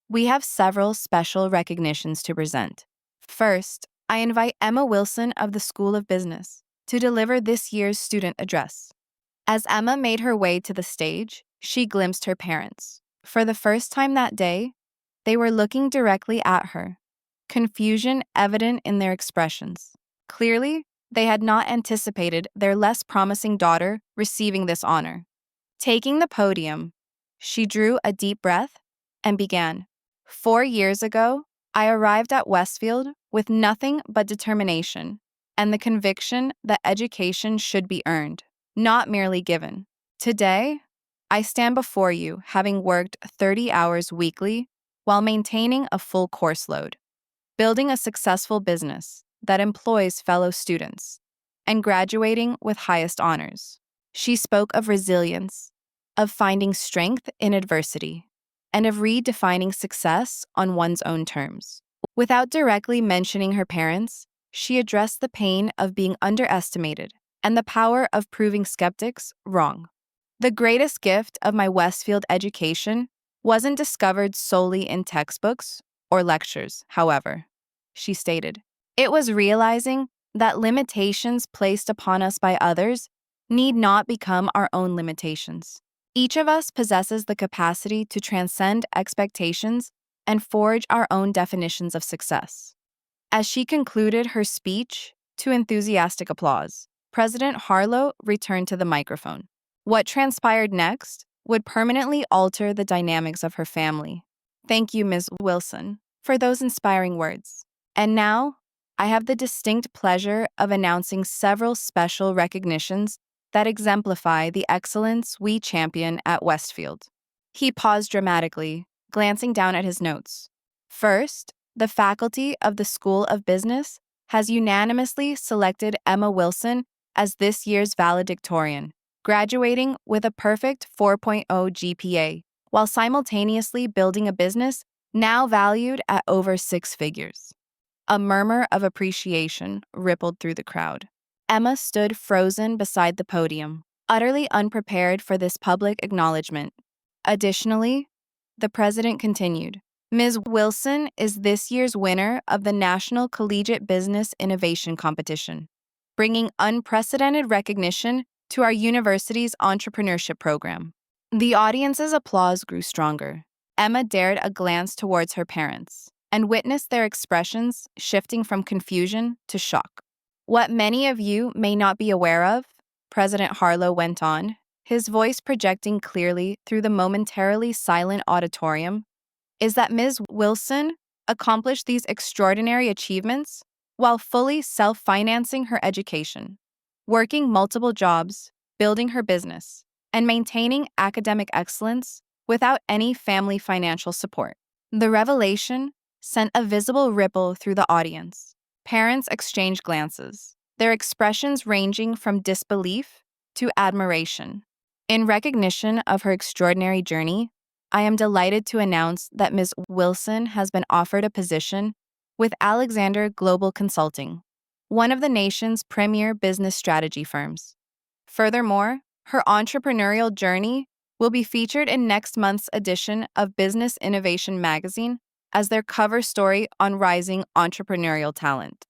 we have several special recognitions to present. First, I invite Emma Wilson of the School of Business to deliver this year's student address." As Emma made her way to the stage, she glimpsed her parents. For the first time that day, they were looking directly at her, confusion evident in their expressions. Clearly, they had not anticipated their less promising daughter receiving this honor. Taking the podium, she drew a deep breath and began. "4 years ago, I arrived at Westfield with nothing but determination and the conviction that education should be earned, not merely given. Today, I stand before you having worked 30 hours weekly while maintaining a full course load, building a successful business that employs fellow students, and graduating with highest honors." She spoke of resilience, of finding strength in adversity, and of redefining success on one's own terms. Without directly mentioning her parents, she addressed the pain of being underestimated and the power of proving skeptics wrong. "The greatest gift of my Westfield education wasn't discovered solely in textbooks or lectures, however," she stated. "It was realizing that limitations placed upon us by others need not become our own limitations. Each of us possesses the capacity to transcend expectations and forge our own definitions of success. As she concluded her speech to enthusiastic applause, President Harlow returned to the microphone. What transpired next would permanently alter the dynamics of her family. Thank you, Ms. Wilson, for those inspiring words. And now, I have the distinct pleasure of announcing several special recognitions that exemplify the excellence we champion at Westfield. He paused dramatically, glancing down at his notes. First, the faculty of the School of Business has unanimously selected Emma Wilson as this year's valedictorian, graduating with a perfect 4.0 GPA, while simultaneously building a business now valued at over 6 figures. A murmur of appreciation rippled through the crowd. Emma stood frozen beside the podium, utterly unprepared for this public acknowledgement. Additionally, the president continued, Ms. Wilson is this year's winner of the National Collegiate Business Innovation Competition, bringing unprecedented recognition to our university's entrepreneurship program. The audience's applause grew stronger. Emma dared a glance towards her parents and witnessed their expressions shifting from confusion to shock. What many of you may not be aware of, President Harlow went on, his voice projecting clearly through the momentarily silent auditorium, is that Ms. Wilson accomplished these extraordinary achievements while fully self-financing her education, working multiple jobs, building her business, and maintaining academic excellence without any family financial support. The revelation sent a visible ripple through the audience. Parents exchanged glances, their expressions ranging from disbelief to admiration. In recognition of her extraordinary journey, I am delighted to announce that Ms. Wilson has been offered a position with Alexander Global Consulting, one of the nation's premier business strategy firms. Furthermore, her entrepreneurial journey will be featured in next month's edition of Business Innovation magazine as their cover story on rising entrepreneurial talent.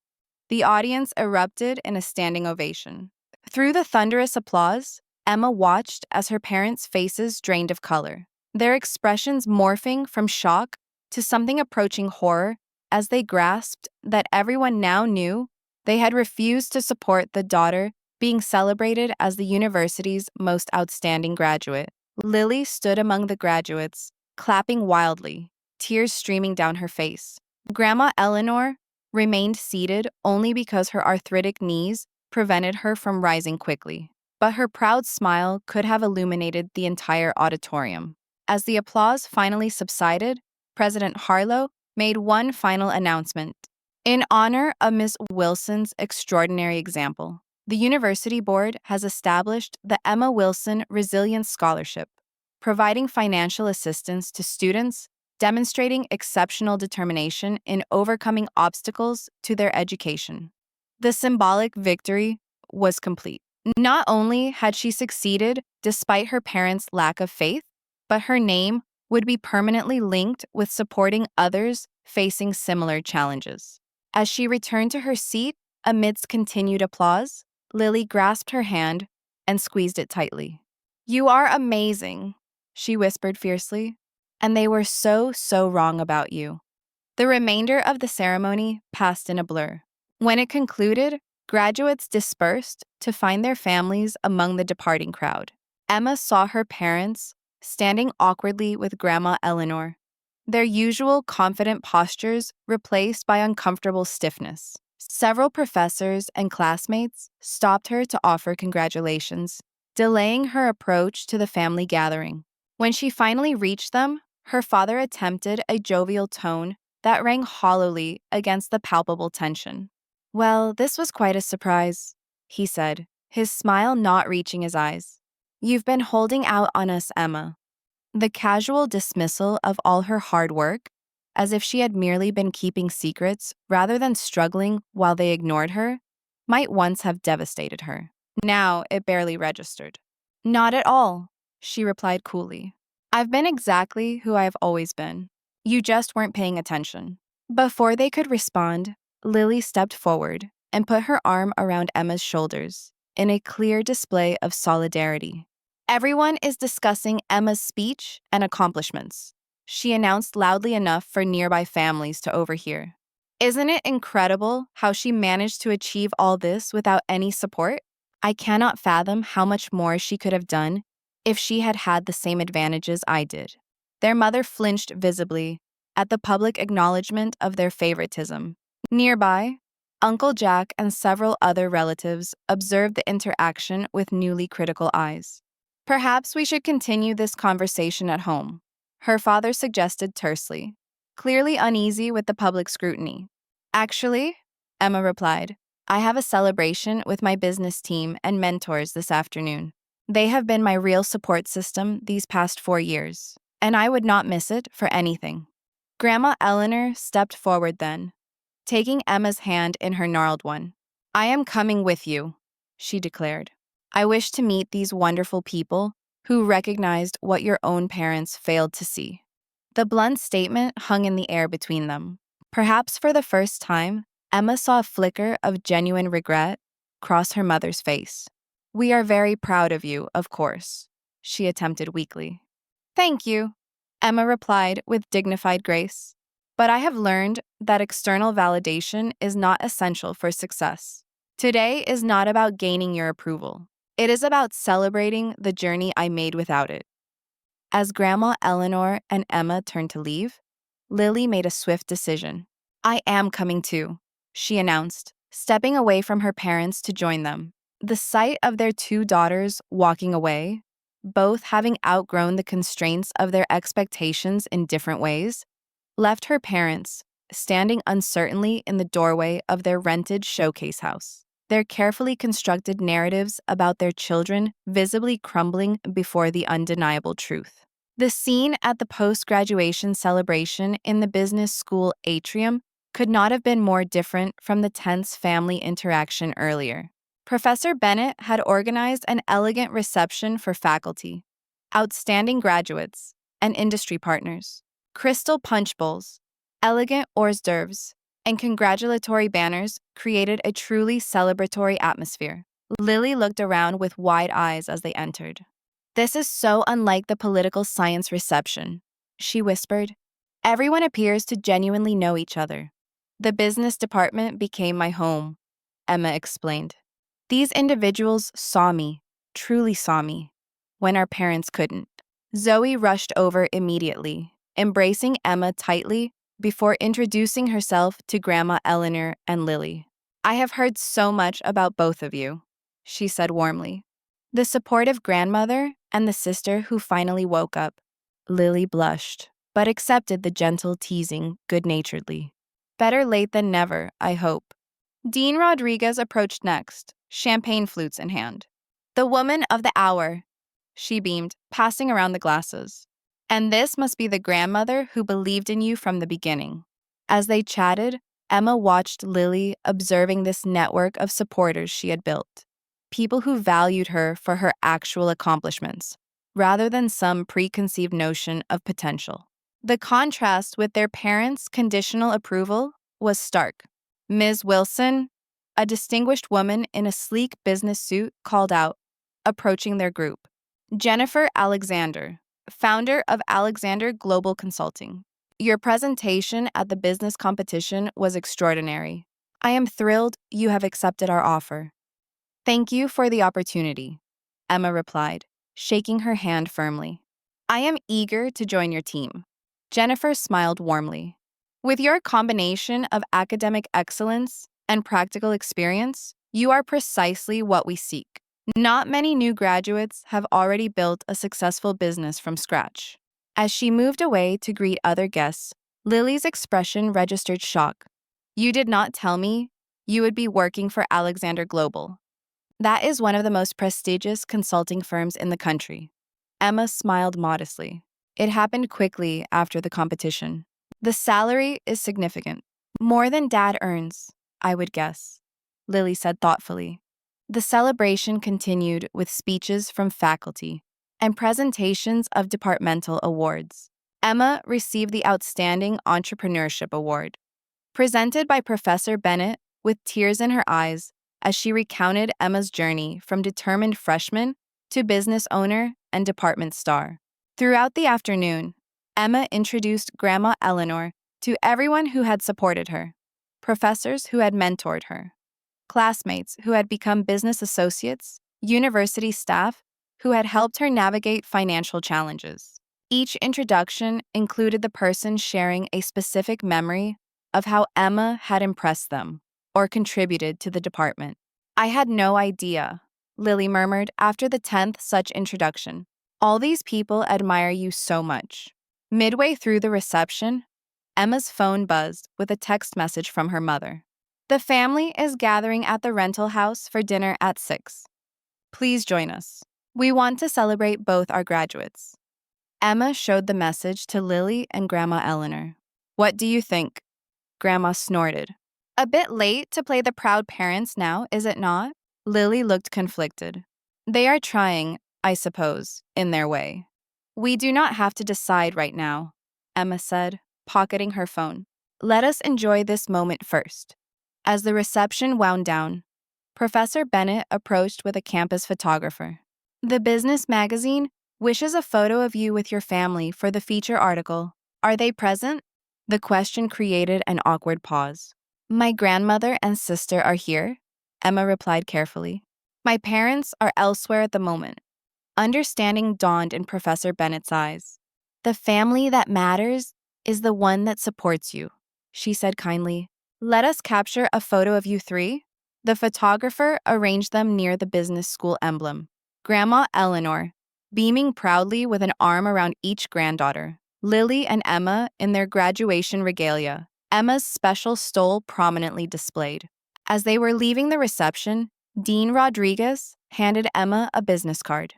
The audience erupted in a standing ovation. Through the thunderous applause, Emma watched as her parents' faces drained of color, their expressions morphing from shock to something approaching horror as they grasped that everyone now knew they had refused to support the daughter being celebrated as the university's most outstanding graduate. Lily stood among the graduates, clapping wildly, tears streaming down her face. Grandma Eleanor remained seated only because her arthritic knees prevented her from rising quickly. But her proud smile could have illuminated the entire auditorium. As the applause finally subsided, President Harlow made one final announcement. In honor of Ms. Wilson's extraordinary example, the University Board has established the Emma Wilson Resilience Scholarship, providing financial assistance to students demonstrating exceptional determination in overcoming obstacles to their education. The symbolic victory was complete. Not only had she succeeded despite her parents' lack of faith, but her name would be permanently linked with supporting others facing similar challenges. As she returned to her seat amidst continued applause, Lily grasped her hand and squeezed it tightly. "You are amazing," she whispered fiercely, "and they were so wrong about you." The remainder of the ceremony passed in a blur. When it concluded, graduates dispersed to find their families among the departing crowd. Emma saw her parents standing awkwardly with Grandma Eleanor, their usual confident postures replaced by uncomfortable stiffness. Several professors and classmates stopped her to offer congratulations, delaying her approach to the family gathering. When she finally reached them, her father attempted a jovial tone that rang hollowly against the palpable tension. "Well, this was quite a surprise," he said, his smile not reaching his eyes. "You've been holding out on us, Emma." The casual dismissal of all her hard work, as if she had merely been keeping secrets rather than struggling while they ignored her, might once have devastated her. Now it barely registered. "Not at all," she replied coolly. "I've been exactly who I've always been. You just weren't paying attention." Before they could respond, Lily stepped forward and put her arm around Emma's shoulders in a clear display of solidarity. Everyone is discussing Emma's speech and accomplishments, she announced loudly enough for nearby families to overhear. Isn't it incredible how she managed to achieve all this without any support? I cannot fathom how much more she could have done if she had had the same advantages I did. Their mother flinched visibly at the public acknowledgement of their favoritism. Nearby, Uncle Jack and several other relatives observed the interaction with newly critical eyes. Perhaps we should continue this conversation at home, her father suggested tersely, clearly uneasy with the public scrutiny. Actually, Emma replied, I have a celebration with my business team and mentors this afternoon. They have been my real support system these past 4 years, and I would not miss it for anything. Grandma Eleanor stepped forward then, taking Emma's hand in her gnarled one. I am coming with you, she declared. I wish to meet these wonderful people who recognized what your own parents failed to see. The blunt statement hung in the air between them. Perhaps for the first time, Emma saw a flicker of genuine regret cross her mother's face. We are very proud of you, of course, she attempted weakly. Thank you, Emma replied with dignified grace. But I have learned that external validation is not essential for success. Today is not about gaining your approval. It is about celebrating the journey I made without it. As Grandma Eleanor and Emma turned to leave, Lily made a swift decision. I am coming too, she announced, stepping away from her parents to join them. The sight of their two daughters walking away, both having outgrown the constraints of their expectations in different ways, left her parents standing uncertainly in the doorway of their rented showcase house, their carefully constructed narratives about their children visibly crumbling before the undeniable truth. The scene at the post-graduation celebration in the business school atrium could not have been more different from the tense family interaction earlier. Professor Bennett had organized an elegant reception for faculty, outstanding graduates, and industry partners. Crystal punch bowls, elegant hors d'oeuvres, and congratulatory banners created a truly celebratory atmosphere. Lily looked around with wide eyes as they entered. This is so unlike the political science reception, she whispered. Everyone appears to genuinely know each other. The business department became my home, Emma explained. These individuals saw me, truly saw me, when our parents couldn't. Zoe rushed over immediately, embracing Emma tightly before introducing herself to Grandma Eleanor and Lily. I have heard so much about both of you, she said warmly. The supportive grandmother and the sister who finally woke up. Lily blushed, but accepted the gentle teasing good-naturedly. Better late than never, I hope. Dean Rodriguez approached next, champagne flutes in hand. The woman of the hour, she beamed, passing around the glasses. And this must be the grandmother who believed in you from the beginning. As they chatted, Emma watched Lily observing this network of supporters she had built. People who valued her for her actual accomplishments, rather than some preconceived notion of potential. The contrast with their parents' conditional approval was stark. Ms. Wilson, a distinguished woman in a sleek business suit, called out, approaching their group. Jennifer Alexander, founder of Alexander Global Consulting. Your presentation at the business competition was extraordinary. I am thrilled you have accepted our offer. Thank you for the opportunity, Emma replied, shaking her hand firmly. I am eager to join your team. Jennifer smiled warmly. With your combination of academic excellence and practical experience, you are precisely what we seek. Not many new graduates have already built a successful business from scratch. As she moved away to greet other guests, Lily's expression registered shock. You did not tell me you would be working for Alexander Global. That is one of the most prestigious consulting firms in the country. Emma smiled modestly. It happened quickly after the competition. The salary is significant. More than Dad earns, I would guess, Lily said thoughtfully. The celebration continued with speeches from faculty and presentations of departmental awards. Emma received the Outstanding Entrepreneurship Award, presented by Professor Bennett with tears in her eyes as she recounted Emma's journey from determined freshman to business owner and department star. Throughout the afternoon, Emma introduced Grandma Eleanor to everyone who had supported her, professors who had mentored her, classmates who had become business associates, university staff who had helped her navigate financial challenges. Each introduction included the person sharing a specific memory of how Emma had impressed them or contributed to the department. I had no idea, Lily murmured after the 10th such introduction. All these people admire you so much. Midway through the reception, Emma's phone buzzed with a text message from her mother. The family is gathering at the rental house for dinner at 6. Please join us. We want to celebrate both our graduates. Emma showed the message to Lily and Grandma Eleanor. What do you think? Grandma snorted. A bit late to play the proud parents now, is it not? Lily looked conflicted. They are trying, I suppose, in their way. We do not have to decide right now, Emma said, pocketing her phone. Let us enjoy this moment first. As the reception wound down, Professor Bennett approached with a campus photographer. The business magazine wishes a photo of you with your family for the feature article. Are they present? The question created an awkward pause. My grandmother and sister are here, Emma replied carefully. My parents are elsewhere at the moment. Understanding dawned in Professor Bennett's eyes. The family that matters is the one that supports you, she said kindly. Let us capture a photo of you three. The photographer arranged them near the business school emblem. Grandma Eleanor, beaming proudly with an arm around each granddaughter. Lily and Emma in their graduation regalia, Emma's special stole prominently displayed. As they were leaving the reception, Dean Rodriguez handed Emma a business card.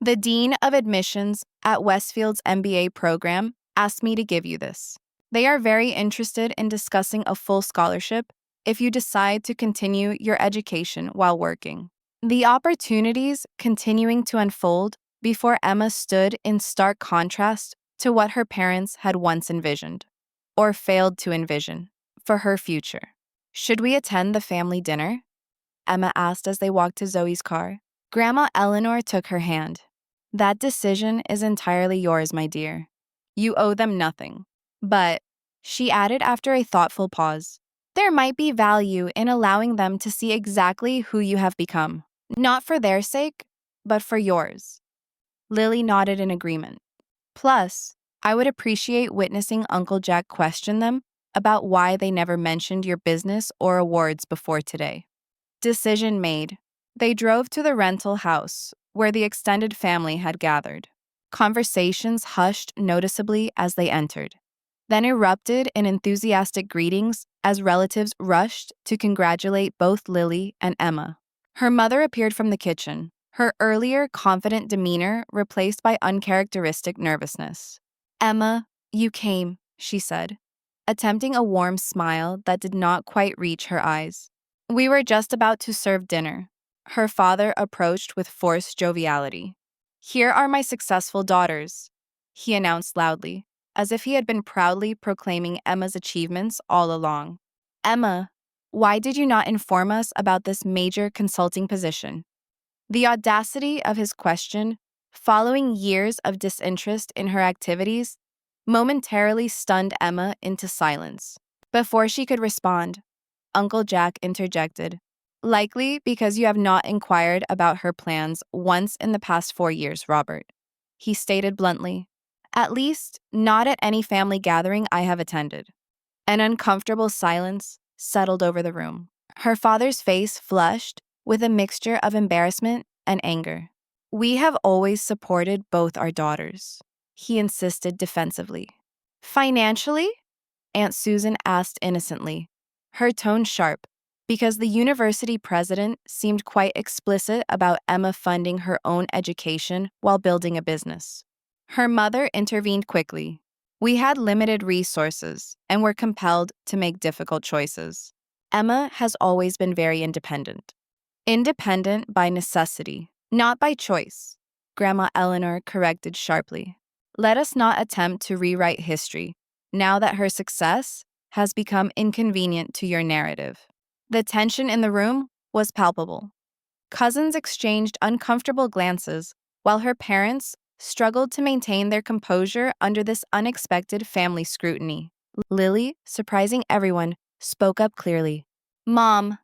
The Dean of Admissions at Westfield's MBA program asked me to give you this. They are very interested in discussing a full scholarship if you decide to continue your education while working. The opportunities continuing to unfold before Emma stood in stark contrast to what her parents had once envisioned, or failed to envision, for her future. Should we attend the family dinner? Emma asked as they walked to Zoe's car. Grandma Eleanor took her hand. That decision is entirely yours, my dear. You owe them nothing. But, she added after a thoughtful pause, there might be value in allowing them to see exactly who you have become. Not for their sake, but for yours. Lily nodded in agreement. Plus, I would appreciate witnessing Uncle Jack question them about why they never mentioned your business or awards before today. Decision made. They drove to the rental house, where the extended family had gathered. Conversations hushed noticeably as they entered, then erupted in enthusiastic greetings as relatives rushed to congratulate both Lily and Emma. Her mother appeared from the kitchen, her earlier confident demeanor replaced by uncharacteristic nervousness. Emma, you came, she said, attempting a warm smile that did not quite reach her eyes. We were just about to serve dinner. Her father approached with forced joviality. Here are my successful daughters, he announced loudly, as if he had been proudly proclaiming Emma's achievements all along. Emma, why did you not inform us about this major consulting position? The audacity of his question, following years of disinterest in her activities, momentarily stunned Emma into silence. Before she could respond, Uncle Jack interjected. Likely because you have not inquired about her plans once in the past 4 years, Robert. He stated bluntly. At least, not at any family gathering I have attended. An uncomfortable silence settled over the room. Her father's face flushed with a mixture of embarrassment and anger. We have always supported both our daughters, he insisted defensively. Financially? Aunt Susan asked innocently, her tone sharp, because the university president seemed quite explicit about Emma funding her own education while building a business. Her mother intervened quickly. We had limited resources and were compelled to make difficult choices. Emma has always been very independent. Independent by necessity, not by choice, Grandma Eleanor corrected sharply. Let us not attempt to rewrite history, now that her success has become inconvenient to your narrative. The tension in the room was palpable. Cousins exchanged uncomfortable glances, while her parents struggled to maintain their composure under this unexpected family scrutiny. Lily, surprising everyone, spoke up clearly. Mom,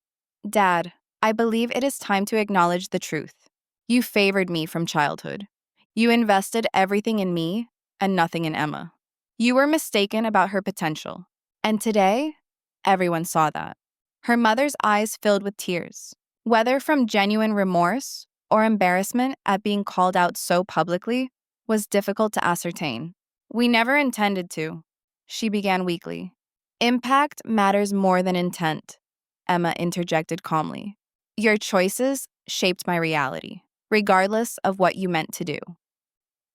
Dad, I believe it is time to acknowledge the truth. You favored me from childhood. You invested everything in me and nothing in Emma. You were mistaken about her potential. And today, everyone saw that. Her mother's eyes filled with tears, whether from genuine remorse or embarrassment at being called out so publicly was difficult to ascertain. We never intended to, she began weakly. Impact matters more than intent, Emma interjected calmly. Your choices shaped my reality, regardless of what you meant to do.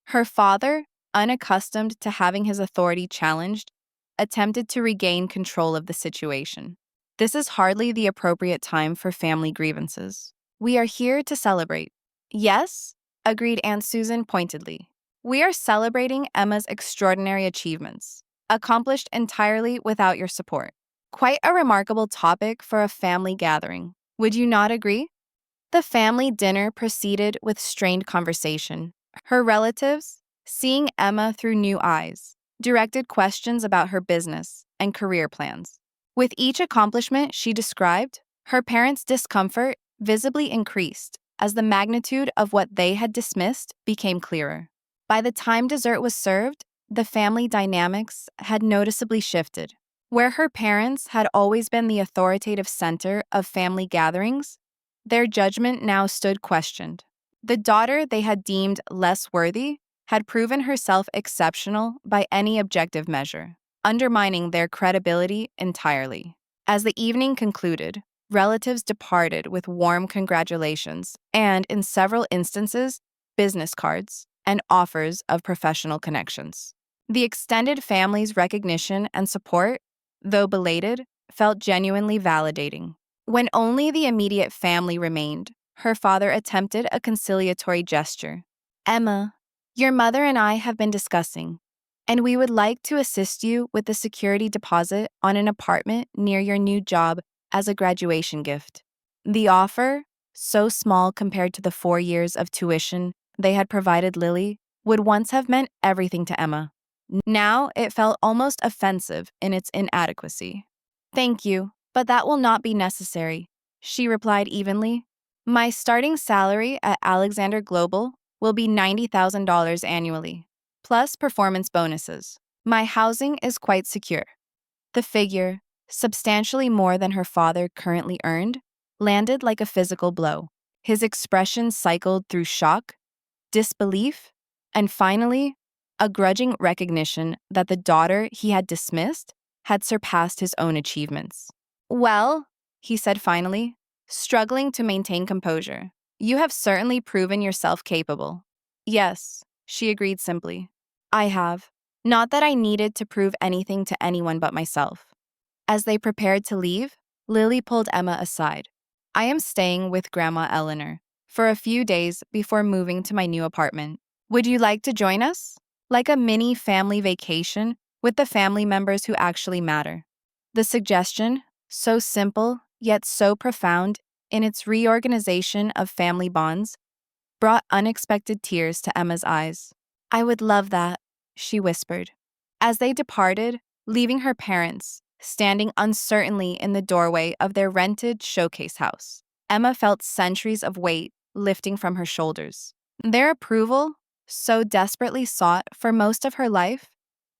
Her father, unaccustomed to having his authority challenged, attempted to regain control of the situation. This is hardly the appropriate time for family grievances. We are here to celebrate. Yes, agreed Aunt Susan pointedly. We are celebrating Emma's extraordinary achievements, accomplished entirely without your support. Quite a remarkable topic for a family gathering. Would you not agree? The family dinner proceeded with strained conversation. Her relatives, seeing Emma through new eyes, directed questions about her business and career plans. With each accomplishment she described, her parents' discomfort visibly increased as the magnitude of what they had dismissed became clearer. By the time dessert was served, the family dynamics had noticeably shifted. Where her parents had always been the authoritative center of family gatherings, their judgment now stood questioned. The daughter they had deemed less worthy had proven herself exceptional by any objective measure, undermining their credibility entirely. As the evening concluded, relatives departed with warm congratulations and, in several instances, business cards and offers of professional connections. The extended family's recognition and support, though belated, felt genuinely validating. When only the immediate family remained, her father attempted a conciliatory gesture. Emma, your mother and I have been discussing, and we would like to assist you with the security deposit on an apartment near your new job as a graduation gift. The offer, so small compared to the 4 years of tuition they had provided Lily, would once have meant everything to Emma. Now it felt almost offensive in its inadequacy. Thank you, but that will not be necessary, she replied evenly. My starting salary at Alexander Global will be $90,000 annually, plus performance bonuses. My housing is quite secure. The figure, substantially more than her father currently earned, landed like a physical blow. His expression cycled through shock, disbelief, and finally, a grudging recognition that the daughter he had dismissed had surpassed his own achievements. Well, he said finally, struggling to maintain composure, you have certainly proven yourself capable. Yes, she agreed simply. I have. Not that I needed to prove anything to anyone but myself. As they prepared to leave, Lily pulled Emma aside. I am staying with Grandma Eleanor for a few days before moving to my new apartment. Would you like to join us? Like a mini family vacation with the family members who actually matter. The suggestion, so simple yet so profound in its reorganization of family bonds, brought unexpected tears to Emma's eyes. I would love that, she whispered. As they departed, leaving her parents, standing uncertainly in the doorway of their rented showcase house, Emma felt centuries of weight lifting from her shoulders. Their approval, so desperately sought for most of her life,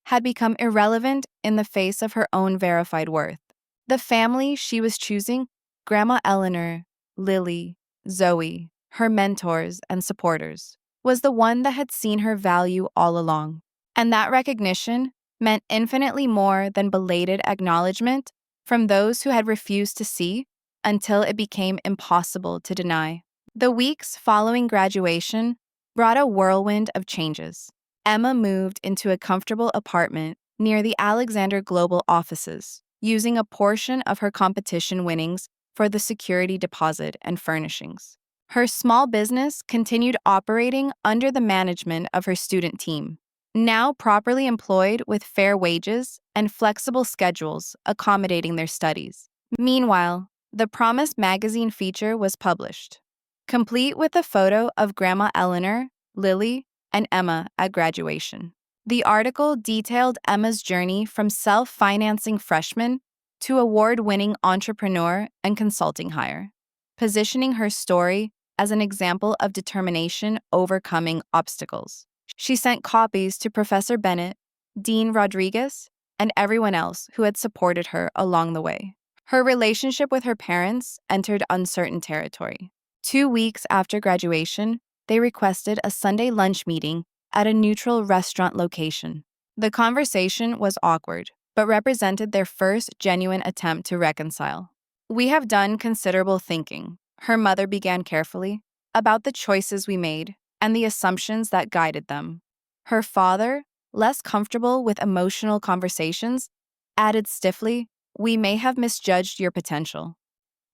had become irrelevant in the face of her own verified worth. The family she was choosing, Grandma Eleanor, Lily, Zoe, her mentors and supporters, was the one that had seen her value all along. And that recognition meant infinitely more than belated acknowledgement from those who had refused to see until it became impossible to deny. The weeks following graduation brought a whirlwind of changes. Emma moved into a comfortable apartment near the Alexander Global offices, using a portion of her competition winnings for the security deposit and furnishings. Her small business continued operating under the management of her student team, now properly employed with fair wages and flexible schedules accommodating their studies. Meanwhile, the promised magazine feature was published. complete with a photo of Grandma Eleanor, Lily, and Emma at graduation. The article detailed Emma's journey from self-financing freshman to award-winning entrepreneur and consulting hire, positioning her story as an example of determination overcoming obstacles. She sent copies to Professor Bennett, Dean Rodriguez, and everyone else who had supported her along the way. Her relationship with her parents entered uncertain territory. 2 weeks after graduation, they requested a Sunday lunch meeting at a neutral restaurant location. The conversation was awkward, but represented their first genuine attempt to reconcile. "We have done considerable thinking," her mother began carefully, "about the choices we made and the assumptions that guided them." Her father, less comfortable with emotional conversations, added stiffly, "We may have misjudged your potential."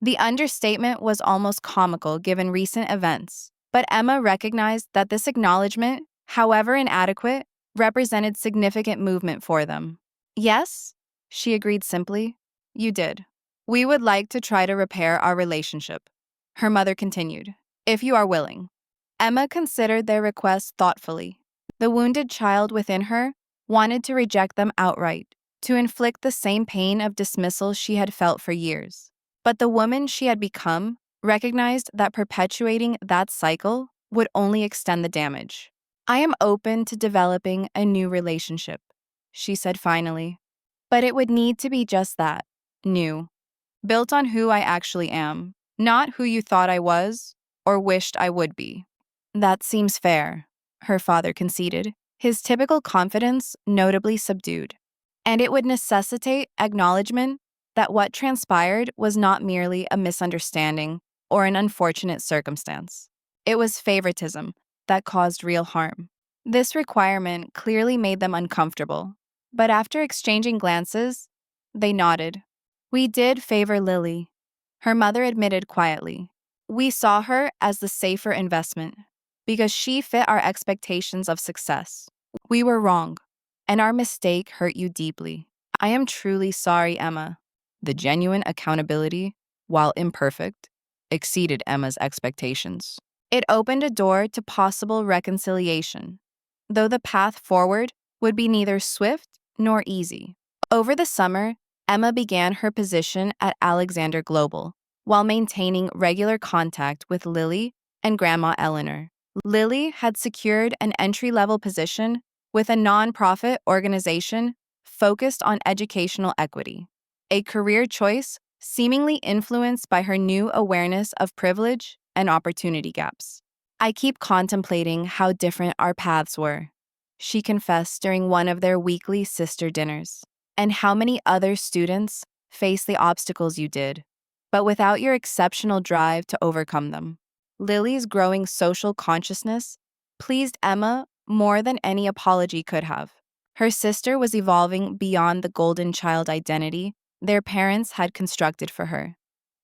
The understatement was almost comical given recent events, but Emma recognized that this acknowledgement, however inadequate, represented significant movement for them. "Yes," she agreed simply, "you did. We would like to try to repair our relationship," her mother continued, "if you are willing." Emma considered their request thoughtfully. The wounded child within her wanted to reject them outright, to inflict the same pain of dismissal she had felt for years. But the woman she had become recognized that perpetuating that cycle would only extend the damage. "I am open to developing a new relationship," she said finally. "But it would need to be just that, new, built on who I actually am, not who you thought I was or wished I would be." "That seems fair," her father conceded, his typical confidence notably subdued. "And it would necessitate acknowledgement that what transpired was not merely a misunderstanding or an unfortunate circumstance. It was favoritism that caused real harm." This requirement clearly made them uncomfortable, but after exchanging glances, they nodded. "We did favor Lily," her mother admitted quietly. "We saw her as the safer investment, because she fit our expectations of success. We were wrong, and our mistake hurt you deeply. I am truly sorry, Emma." The genuine accountability, while imperfect, exceeded Emma's expectations. It opened a door to possible reconciliation, though the path forward would be neither swift nor easy. Over the summer, Emma began her position at Alexander Global, while maintaining regular contact with Lily and Grandma Eleanor. Lily had secured an entry-level position with a nonprofit organization focused on educational equity, a career choice seemingly influenced by her new awareness of privilege and opportunity gaps. "I keep contemplating how different our paths were," she confessed during one of their weekly sister dinners, "and how many other students face the obstacles you did, but without your exceptional drive to overcome them." Lily's growing social consciousness pleased Emma more than any apology could have. Her sister was evolving beyond the golden child identity their parents had constructed for her,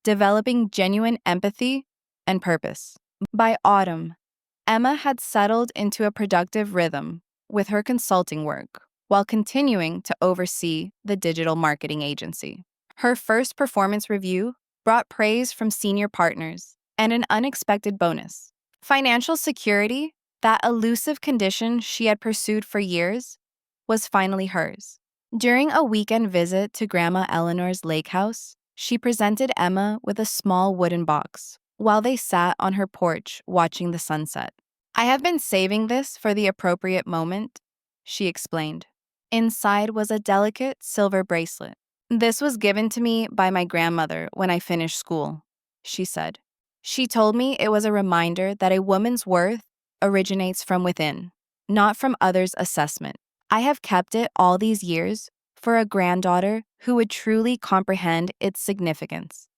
developing genuine empathy and purpose. By autumn, Emma had settled into a productive rhythm with her consulting work while continuing to oversee the digital marketing agency. Her first performance review brought praise from senior partners and an unexpected bonus. Financial security, that elusive condition she had pursued for years, was finally hers. During a weekend visit to Grandma Eleanor's lake house, she presented Emma with a small wooden box while they sat on her porch watching the sunset. "I have been saving this for the appropriate moment," she explained. Inside was a delicate silver bracelet. "This was given to me by my grandmother when I finished school," she said. "She told me it was a reminder that a woman's worth originates from within, not from others' assessment. I have kept it all these years for a granddaughter who would truly comprehend its significance."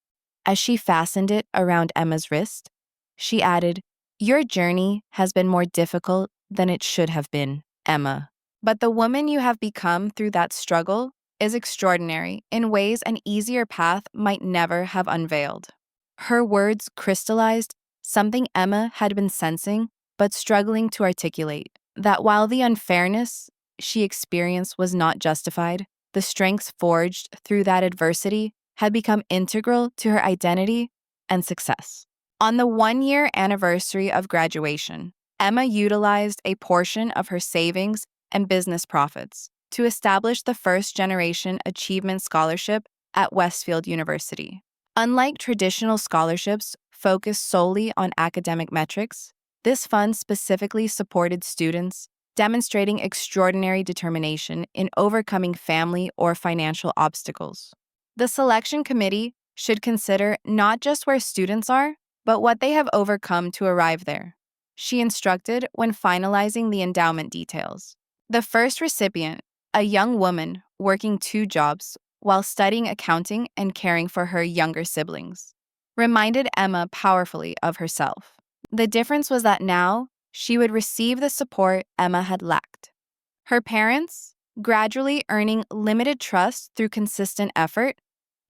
As she fastened it around Emma's wrist, she added, "Your journey has been more difficult than it should have been, Emma. But the woman you have become through that struggle is extraordinary in ways an easier path might never have unveiled." Her words crystallized something Emma had been sensing but struggling to articulate, that while the unfairness she experienced was not justified, the strengths forged through that adversity had become integral to her identity and success. On the 1 year anniversary of graduation, Emma utilized a portion of her savings and business profits to establish the first generation achievement scholarship at Westfield University. Unlike traditional scholarships focused solely on academic metrics, this fund specifically supported students demonstrating extraordinary determination in overcoming family or financial obstacles. The selection committee should consider not just where students are, but what they have overcome to arrive there, she instructed when finalizing the endowment details. The first recipient, a young woman working 2 jobs while studying accounting and caring for her younger siblings, reminded Emma powerfully of herself. The difference was that now she would receive the support Emma had lacked. Her parents, gradually earning limited trust through consistent effort,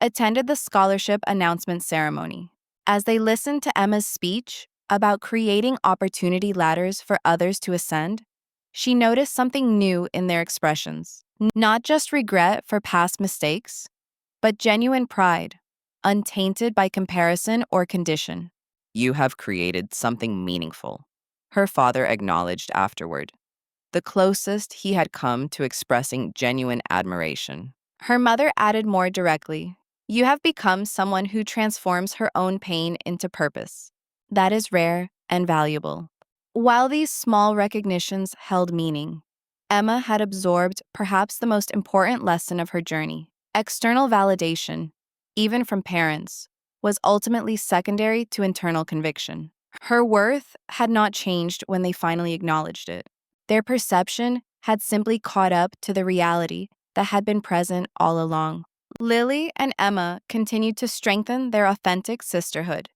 attended the scholarship announcement ceremony. As they listened to Emma's speech about creating opportunity ladders for others to ascend, she noticed something new in their expressions. Not just regret for past mistakes, but genuine pride, untainted by comparison or condition. You have created something meaningful, her father acknowledged afterward, the closest he had come to expressing genuine admiration. Her mother added more directly, you have become someone who transforms her own pain into purpose. That is rare and valuable. While these small recognitions held meaning, Emma had absorbed perhaps the most important lesson of her journey. External validation, even from parents, was ultimately secondary to internal conviction. Her worth had not changed when they finally acknowledged it. Their perception had simply caught up to the reality that had been present all along. Lily and Emma continued to strengthen their authentic sisterhood,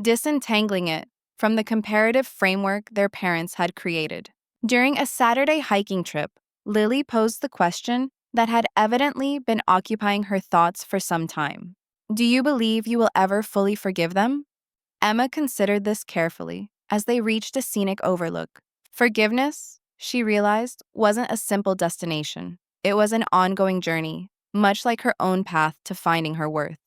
disentangling it from the comparative framework their parents had created. During a Saturday hiking trip, Lily posed the question that had evidently been occupying her thoughts for some time. Do you believe you will ever fully forgive them? Emma considered this carefully as they reached a scenic overlook. Forgiveness, she realized, wasn't a simple destination. It was an ongoing journey, much like her own path to finding her worth.